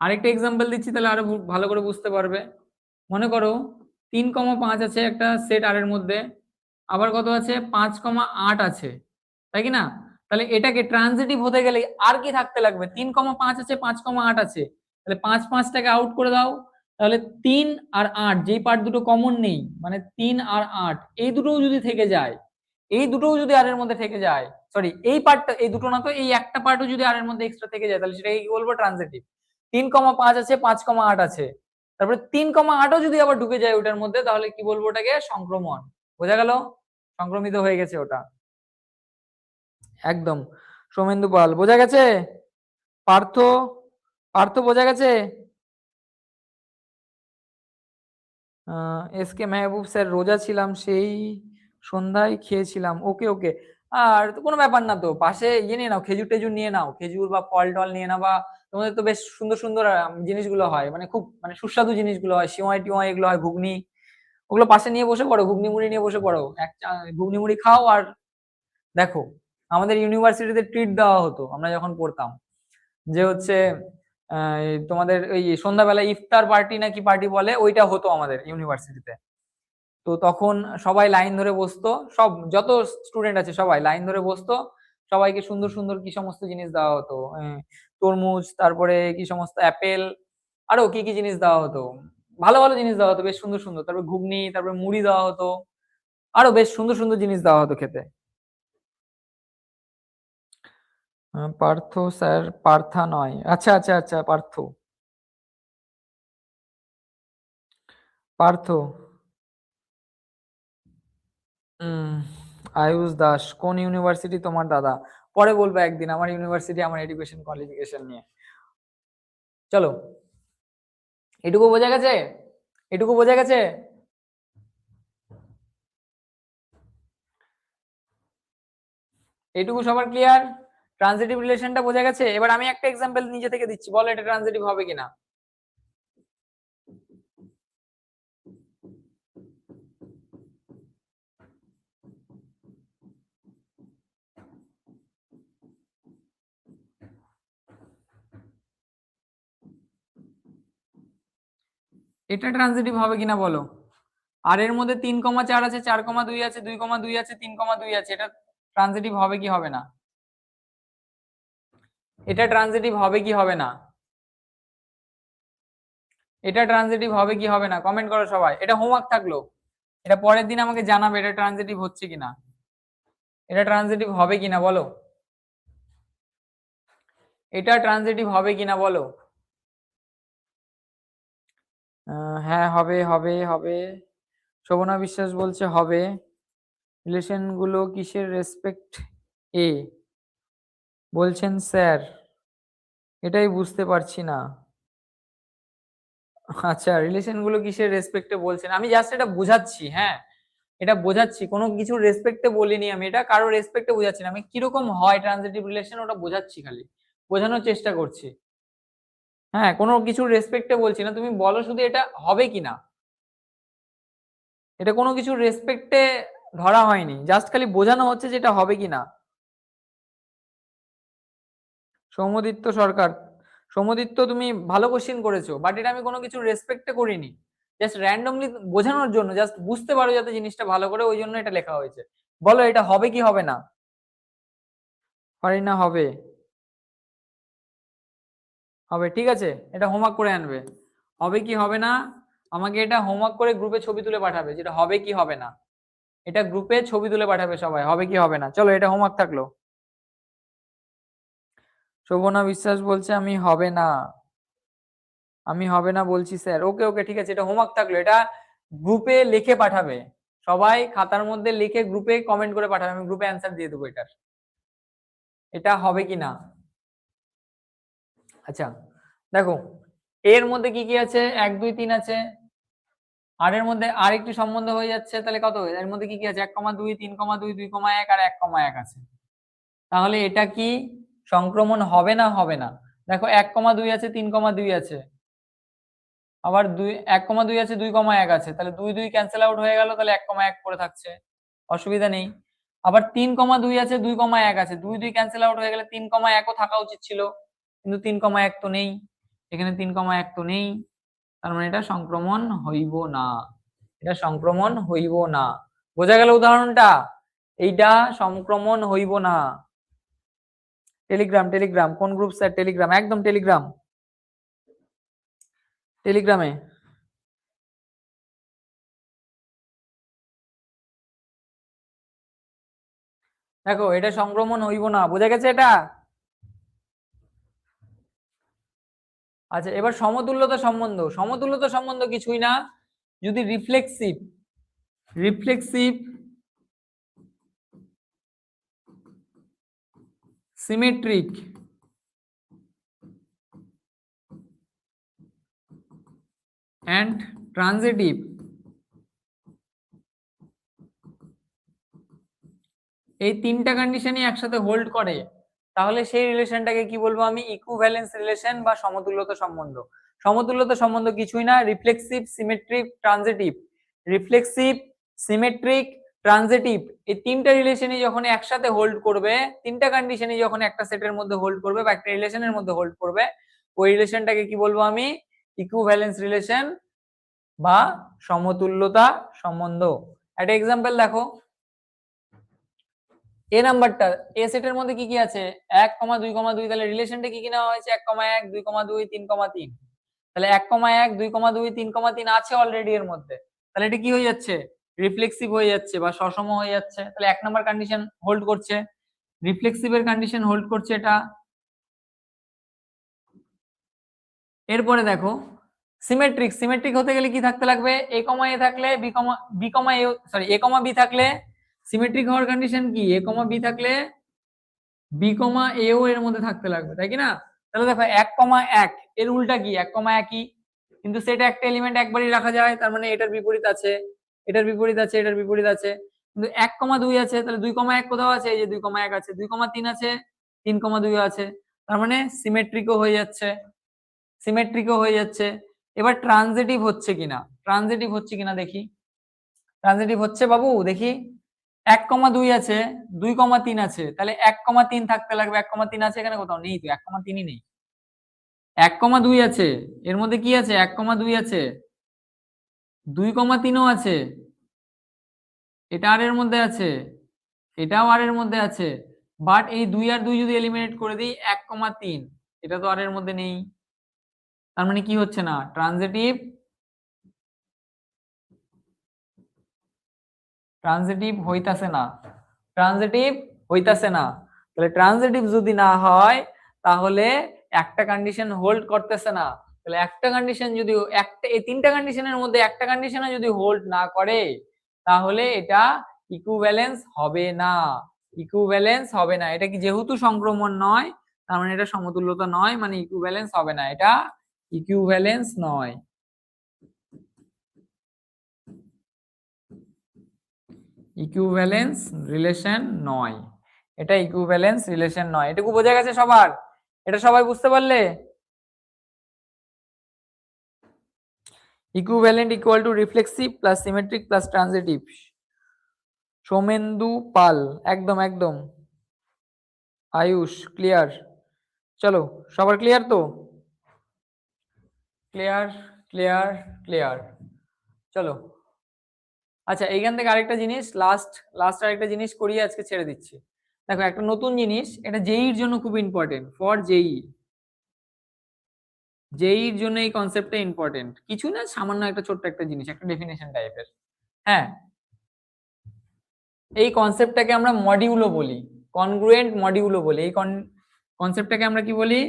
আরেকটা এক্সাম্পল দিচ্ছি, তাহলে আরো ভালো করে বুঝতে পারবে। মনে করো 3, 5 আছে একটা সেট আর এর মধ্যে, আবার কত আছে? 5, 8 আছে, তাই কি না? তাহলে এটাকে ট্রানজিটিভ হতে গেলে আর কি থাকতে লাগবে? 3, 5 আছে, 5, 8 আছে, তাহলে 5, 5টাকে আউট করে দাও, তাহলে 3 আর 8, যেই পার্ট দুটো কমন নেই, মানে 3 আর 8, এই দুটোও যদি থেকে যায়, এই দুটোও যদি আর এর মধ্যে থেকে যায়, সরি এই পার্টটা, এই দুটো না তো, এই একটা পার্টও যদি আর এর মধ্যে এক্সট্রা থেকে যায়, তাহলে সেটাকে কি বলবো? ট্রানজিটিভ। 3, 5 আছে, 5, 8 আছে, তারপরে 3, 8ও যদি আবার ঢুকে যায় ওটার মধ্যে, তাহলে কি বলবো? ওটাকে সংক্রমণ। বোঝা গেল? সংক্রমিত হয়ে গেছে ওটা, একদম। সৌমেন্দু পাল, বোঝা গেছে? পার্থ, বোঝা গেছে? এস কে মেহবুব স্যার, রোজা ছিলাম, সেই সন্ধ্যায় খেয়েছিলাম। ওকে। আর তো কোনো ব্যাপার না, তো পাশে ইয়ে নিয়ে নাও, খেজুর টেজুর নিয়ে নাও, খেজুর বা ফল টল নিয়ে নাও, বা তোমাদের তো বেশ সুন্দর সুন্দর জিনিসগুলো হয়, মানে খুব মানে সুস্বাদু জিনিসগুলো হয়, সিমাই টিমাই এগুলো হয়, ঘুগনি, ওগুলো পাশে নিয়ে বসে পড়ো, ঘুগনি মুড়ি নিয়ে বসে পড়ো, ঘুগনি মুড়ি খাও। আর দেখো, আমাদের ইউনিভার্সিটিতে ট্রিট দেওয়া হতো আমরা যখন পড়তাম, যে হচ্ছে তোমাদের ওই সন্ধ্যাবেলা ইফতার পার্টি নাকি পার্টি বলে, ওইটা হতো আমাদের ইউনিভার্সিটিতে। তো তখন সবাই লাইন ধরে বসতো, সব যত স্টুডেন্ট আছে সবাই লাইন ধরে বসতো, সবাইকে সুন্দর সুন্দর কি সমস্ত জিনিস দেওয়া হতো, তরমুজ, তারপরে কি সমস্ত অ্যাপেল, আরো কি কি জিনিস দেওয়া হতো, ভালো ভালো জিনিস দেওয়া হতো, বেশ সুন্দর সুন্দর, তারপরে ঘুগনি, তারপরে মুড়ি দেওয়া হতো, আরো বেশ সুন্দর সুন্দর জিনিস দেওয়া হতো খেতে। পার্থ স্যার, পার্থা নয়। আচ্ছা আচ্ছা আচ্ছা, পার্থ। পার্থ। আয়ুষ দাস কোন ইউনিভার্সিটি তোমার দাদা? পরে বলবো একদিন আমার ইউনিভার্সিটি, আমার এডুকেশন কোয়ালিফিকেশন নিয়ে। চলো, এটুকু বোঝা গেছে? এটুকু বোঝা গেছে? এটুকু সবার ক্লিয়ার? ট্রানজিটিভ রিলেশনটা বোঝা গেছে? এবার আমি একটা এক্সাম্পল নিজে থেকে দিচ্ছি, বলো এটা ট্রানজিটিভ হবে কিনা। এটা ট্রানজিটিভ হবে কিনা বলো। আর এর মধ্যে 3,4 আছে, 4,2 আছে, 2,2 আছে, 3,2 আছে, এটা ট্রানজিটিভ হবে কি হবে না? এটা ট্রানজিটিভ হবে কি হবে না? এটা ট্রানজিটিভ হবে কি হবে না? কমেন্ট করো সবাই। এটা হোমওয়ার্ক থাকলো, এটা পরের দিন আমাকে জানাবে এটা ট্রানজিটিভ হচ্ছে কিনা, এটা ট্রানজিটিভ হবে কিনা বলো। এটা ট্রানজিটিভ হবে কিনা বলো। হ্যাঁ হবে হবে হবে। শোভনা বিশ্বাস বলছে হবে। রিলেশন গুলো কিসের রেসপেক্ট এ বলছেন স্যার? এটাই বুঝতে পারছি না। আচ্ছা, রিলেশন গুলো কিসের রেসপেক্টে বলছেন, আমি জাস্ট এটা বোঝাচ্ছি। হ্যাঁ, এটা বোঝাচ্ছি, কোনো কিছুর রেসপেক্টে বলিনি আমি, এটা কারো রেসপেক্টে বোঝাচ্ছি না আমি, কিরকম হয় ট্রানজিটিভ রিলেশন ওটা বোঝাচ্ছি, খালি বোঝানোর চেষ্টা করছি। হ্যাঁ, কোনো কিছুর রেসপেক্টে বলছি না, তুমি বলো শুধু এটা হবে কিনা। এটা কোনো কিছুর রেসপেক্টে ধরা হয়নি, জাস্ট খালি বোঝানো হচ্ছে যে এটা হবে কিনা। সৌমদিত্য সরকার, সৌমদিত্য তুমি ভালো কোশ্চেন করেছো, বাট এটা আমি কোনো কিছু রেসপেক্টে করিনি, জাস্ট র্যান্ডমলি বোঝানোর জন্য, জাস্ট বুঝতে পারো যাতে জিনিসটা ভালো করে, ওই জন্য এটা লেখা হয়েছে। বলো এটা হবে কি হবে না। পারি না, হবে। হবে, ঠিক আছে, এটা হোমওয়ার্ক করে আনবে। হবে কি হবে না, আমাকে এটা হোমওয়ার্ক করে গ্রুপে ছবি তুলে পাঠাবে, যেটা হবে কি হবে না। এটা গ্রুপে ছবি তুলে পাঠাবে সবাই, হবে কি হবে না। চলো, এটা হোমওয়ার্ক থাকলো। শোভনা বিশ্বাস বলছে আমি হবে না, আমি হবে না বলছি স্যার। ওকে ওকে, ঠিক আছে, এটা হোমওয়ার্ক থাকলো, এটা গ্রুপে লিখে পাঠাবে, সবাই খাতার মধ্যে লিখে গ্রুপে কমেন্ট করে পাঠাবে, আমি গ্রুপে অ্যান্সার দিয়ে দেবো এটার, এটা হবে কি না। আচ্ছা, দেখো এর মধ্যে কি কি আছে, 1, 2, 3 আছে, আর এর মধ্যে আরেকটি সম্বন্ধ হয়ে যাচ্ছে, তাহলে কত হয়ে, এর মধ্যে কি কি আছে, 1,2, 3,2, 2,1 আর 1,1 আছে। তাহলে এটা কি সংক্রমণ হবে না হবে না? দেখো 1,2 আছে, 3,2 আছে, আবার 1,2 আছে, 2,1 আছে, তাহলে 2 2 ক্যান্সেল আউট হয়ে গেল, তাহলে 1,1 পড়ে থাকছে, অসুবিধা নেই। আবার 3,2 আছে, 2,1 আছে, 2 2 ক্যান্সেল আউট হয়ে গেলে 3,1ও থাকা উচিত ছিল, কিন্তু 3,1 তো নেই, এখানে 3,1 তো নেই, তার মানে এটা সংক্রমণ হইব না, এটা সংক্রমণ হইব না। বোঝা গেল উদাহরণটা, এইটা সংক্রমণ হইব না। টেলিগ্রাম, টেলিগ্রাম কোন গ্রুপ স্যার? টেলিগ্রাম, একদম টেলিগ্রাম, টেলিগ্রামে। দেখো এটা সংক্রমণ হইব না, বোঝা গেছে এটা। আচ্ছা, এবার সমতুল্যতা সম্বন্ধ, সমতুল্যতা সম্বন্ধ কিছুই না, যদি reflexive, reflexive symmetric and transitive, এই তিনটা কন্ডিশনই একসাথে হোল্ড করে, তাহলে সেই রিলেশনটাকে কি বলবো আমি, ইকুইভ্যালেন্স রিলেশন বা সমতুল্যতা সম্বন্ধ। সমতুল্যতা সম্বন্ধ কিছুই না, reflexive symmetric transitive, reflexive symmetric transitive, এই তিনটা রিলেশনই যখন একসাথে হোল্ড করবে, তিনটা কন্ডিশনই যখন একটা সেটের মধ্যে হোল্ড করবে বা একটা রিলেশনের মধ্যে হোল্ড করবে, ওই রিলেশনটাকে কি বলবো আমি, ইকুইভ্যালেন্স রিলেশন বা সমতুল্যতা সম্বন্ধ। একটা এক্সাম্পল দেখো, এ নাম্বারটা, এ সেটের মধ্যে কি কি আছে, 1,2,2, তাহলে রিলেশনটা কি কি নেওয়া হয়েছে, 1,1, 2,2, 3,3, তাহলে 1,1, 2,2, 3,3 আছে অলরেডি এর মধ্যে, তাহলে এটা কি হয়ে যাচ্ছে, রিফ্লেক্সিভ হয়ে যাচ্ছে বা সসম হয়ে যাচ্ছে, তাহলে 1 নম্বর কন্ডিশন হোল্ড করছে। রিফ্লেক্সিভের কন্ডিশন হোল্ড করছে এটা। এরপরে দেখো সিমেট্রিক, সিমেট্রিক হতে গেলে কি থাকতে লাগবে, এ কমা এ থাকলে বি কমা এ, সরি এ কমা বি থাকলে সিমেট্রিক হওয়ার কন্ডিশন কি, এ কমা বি থাকলে বি কমা এও এর মধ্যে থাকতে লাগবে, তাই কি না? তাহলে দেখো 1,1 এর উল্টা কি, 1,1ই, কিন্তু সেটা একটা এলিমেন্ট একবারই রাখা যায়, তার মানে এটার বিপরীত আছে, এটার বিপরীত আছে, এটার বিপরীত আছে, কিন্তু 1,2 আছে, তাহলে 2,1 কোথাও আছে, এই যে 2,1 আছে, 2,3 আছে, 3,2 আছে, তার মানে সিমেট্রিকও হয়ে যাচ্ছে, সিমেট্রিকও হয়ে যাচ্ছে। এবার ট্রানজিটিভ হচ্ছে কিনা, ট্রানজিটিভ হচ্ছে কিনা দেখি, ট্রানজিটিভ হচ্ছে বাবু দেখি, 1,2 আছে, 2,3 আছে, তাহলে 1,3 থাকতে লাগবে, 1,3 আছে এখানে কোথাও নেই তো, 1,3ই নেই, 1,2 আছে, এর মধ্যে কি আছে, 1,2 আছে, 2,3ও আছে, এটা আর এর মধ্যে আছে, এটাও আর এর মধ্যে আছে, বাট এই 2 আর 2 যদি এলিমিনেট করে দিই 1,3, এটা তো আর এর মধ্যে নেই, তার মানে কি হচ্ছে না, ট্রানজিটিভ, ট্রানজিটিভ হইতাছে না, ট্রানজিটিভ হইতাছে না, তাহলে ট্রানজিটিভ যদি না হয় তাহলে একটা কন্ডিশন হোল্ড করতেছে না, তাহলে একটা কন্ডিশন যদি একটা, এই তিনটা কন্ডিশনের মধ্যে একটা কন্ডিশনে যদি হোল্ড না করে তাহলে এটা ইকুইভ্যালেন্স হবে না, ইকুইভ্যালেন্স হবে না, এটা কি যেহেতু সংক্রমণ নয় তার মানে এটা সমতুল্যতা নয়, মানে ইকুইভ্যালেন্স হবে না, এটা ইকুইভ্যালেন্স নয়, ইকুইভ্যালেন্স রিলেশন নয়, এটা ইকুইভ্যালেন্স রিলেশন নয়, এটুকু বোঝা গেছে সবার, এটা সবাই বুঝতে পারলে? Equivalent equal to reflexive plus symmetric plus transitive, Somendu Pal, একদম একদম, আয়ুষ ক্লিয়ার, চলো সবার ক্লিয়ার তো, ক্লিয়ার ক্লিয়ার ক্লিয়ার, চলো। আচ্ছা এইখান থেকে আরেকটা জিনিস, লাস্ট লাস্ট আরেকটা জিনিস করিয়ে আজকে ছেড়ে দিচ্ছি, দেখো একটা নতুন জিনিস, এটা জেইর জন্য খুব ইম্পর্টেন্ট, ফর জেই, জেইর জন্য এই কনসেপ্টটা ইম্পর্টেন্ট, কিছু না সামান্য একটা ছোট্ট একটা জিনিস, একটা ডেফিনেশন টাইপের, হ্যাঁ, এই কনসেপ্টটাকে আমরা মডিউলো বলি, কনগ্রুয়েন্ট মডিউলো বলি, এই কনসেপ্টটাকে আমরা কি বলি,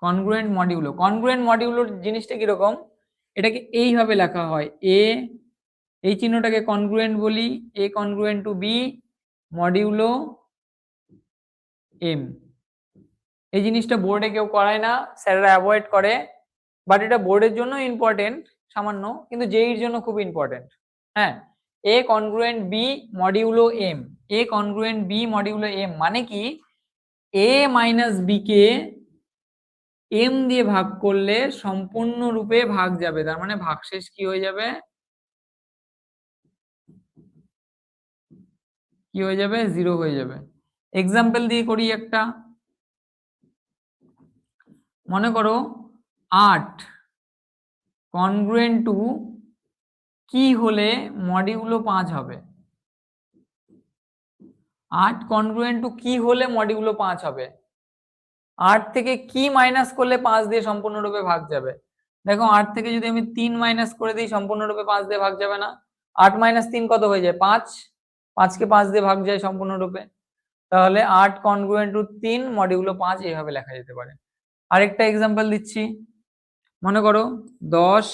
কনগ্রুয়েন্ট মডিউলো। কনগ্রুয়েন্ট মডিউলোর জিনিসটা কিরকম, এটাকে এইভাবে লেখা হয়, এ, এই চিহ্নটাকে কনগ্রুয়েন্ট বলি, A congruent to B modulo M, এই জিনিসটা বোর্ডে কেউ করায় না, স্যাররা অ্যাভয়েড করে, বাট এটা বোর্ডের জন্য ইম্পর্টেন্ট সামান্য, কিন্তু জেইর জন্য খুব ইম্পর্টেন্ট, হ্যাঁ, এ কনগ্রুয়েন্ট বি মডিউলো এম, এ কনগ্রুয়েন্ট বি মডিউলো এম মানে কি, এ মাইনাস বি কে এম দিয়ে ভাগ করলে সম্পূর্ণরূপে ভাগ যাবে, তার মানে ভাগশেষ কি হয়ে যাবে, কি হয়ে যাবে, 0 হয়ে যাবে। এক্সাম্পল দিয়ে করি একটা, মনে করো 8 কনগ্রুয়েন্ট টু কি হলে মডিউলো 5 হবে, 8 কনগ্রুয়েন্ট টু কি হলে মডিউলো 5 হবে, 8 থেকে কি মাইনাস করলে 5 দিয়ে সম্পূর্ণরূপে ভাগ যাবে, দেখো 8 থেকে যদি আমি 3 মাইনাস করে দিই সম্পূর্ণরূপে 5 দিয়ে ভাগ যাবে না, 8 মাইনাস 3 কত হয়ে যায়, 5, 5 কে 5 দিয়ে ভাগ যায় সম্পূর্ণরূপে, তাহলে 8 কনগ্রুয়েন্ট টু 3 মডিউলো 5 এইভাবে লেখা যেতে পারে। আরেকটা এক্সাম্পল দিচ্ছি, মনে করো 10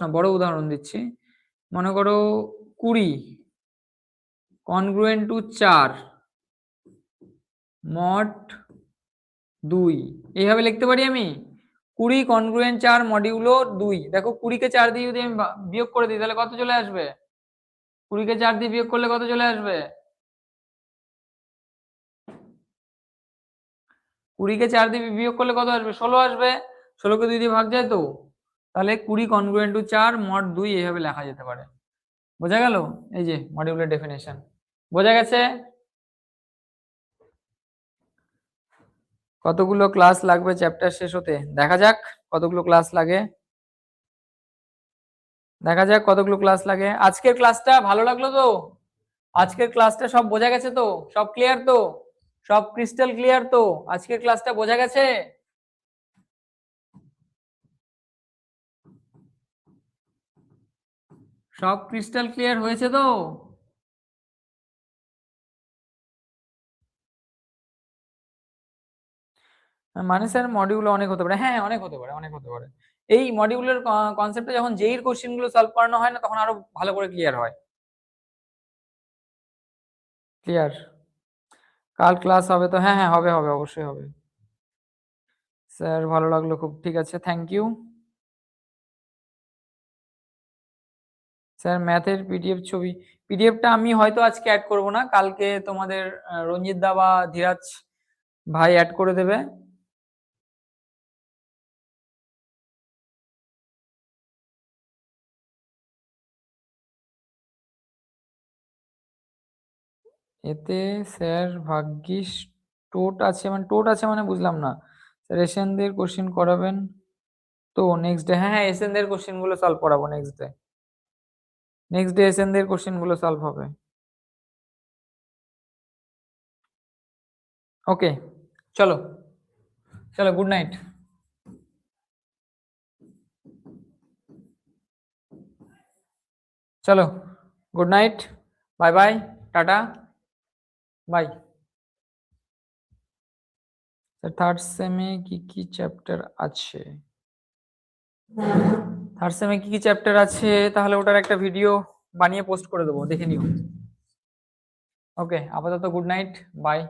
না, বড় উদাহরণ দিচ্ছি, মনে করো 20 কনগ্রুয়েন্ট টু 4 মড 2, এইভাবে লিখতে পারি আমি, 20 কনগ্রুয়েন্ট 4 মডিউলো 2, দেখো 20 কে 4 দিয়ে যদি আমি বিয়োগ করে দিই তাহলে কত চলে আসবে, 20 কে 4 দিয়ে বিয়োগ করলে কত চলে আসবে, 20 কে 4 দিয়ে বিয়োগ করলে কত আসবে, 16 আসবে, 16 কে 2 দিয়ে ভাগ যায় তো, তাহলে 20 কনগ্রুয়েন্ট টু 4 মড 2 এইভাবে লেখা যেতে পারে, বোঝা গেল, এই যে মডিউলের ডেফিনেশন, বোঝা গেছে? কতগুলো ক্লাস লাগবে চ্যাপ্টার শেষ হতে, দেখা যাক কতগুলো ক্লাস লাগে, দেখা যাক কতগুলো ক্লাস লাগে। আজকের ক্লাসটা ভালো লাগলো তো, আজকের ক্লাসটা সব বোঝা গেছে তো, সব ক্লিয়ার তো, সব ক্রিস্টাল ক্লিয়ার তো, আজকের ক্লাসটা বোঝা গেছে? সব ক্রিস্টাল ক্লিয়ার হয়েছে তো? মানে স্যার মডিউল অনেক হতে পারে, হ্যাঁ অনেক হতে পারে, অনেক হতে পারে। এই মডিউলের কনসেপ্টে যখন যেই কোশ্চেন গুলো সলভ করানো হয় না, তখন আরো ভালো করে ক্লিয়ার হয়। ক্লিয়ার? কাল ক্লাস হবে তো? হ্যাঁ হ্যাঁ, হবে হবে, অবশ্যই হবে। স্যার ভালো লাগলো খুব, ঠিক আছে, থ্যাংক ইউ। স্যার ম্যাথের পিডিএফ ছবি, পিডিএফটা আমি হয়তো আজকে অ্যাড করব না, কালকে তোমাদের রঞ্জিত দা বা ধীরাজ ভাই অ্যাড করে দেবে। এতে স্যার ভাগ্যিস টোট আছে, মানে টোট আছে মানে বুঝলাম না স্যার। এশিয়ানদের কোশ্চেন করাবেন তো নেক্সট ডে? হ্যাঁ হ্যাঁ, এশিয়ানদের কোশ্চেন গুলো সলভ করাবো নেক্সট ডে। নেক্সট ডে এশিয়ানদের কোশ্চেন গুলো সলভ হবে। ওকে, চলো চলো, গুড নাইট। চলো, good night, bye bye, tata, bye. Third সেমে কি কি চ্যাপ্টার আছে? থার্ড সেমে কি কি চ্যাপ্টার আছে তাহলে ওটার একটা ভিডিও বানিয়ে পোস্ট করে দেবো, দেখে নিও। ওকে, আপাতত গুড নাইট, বাই।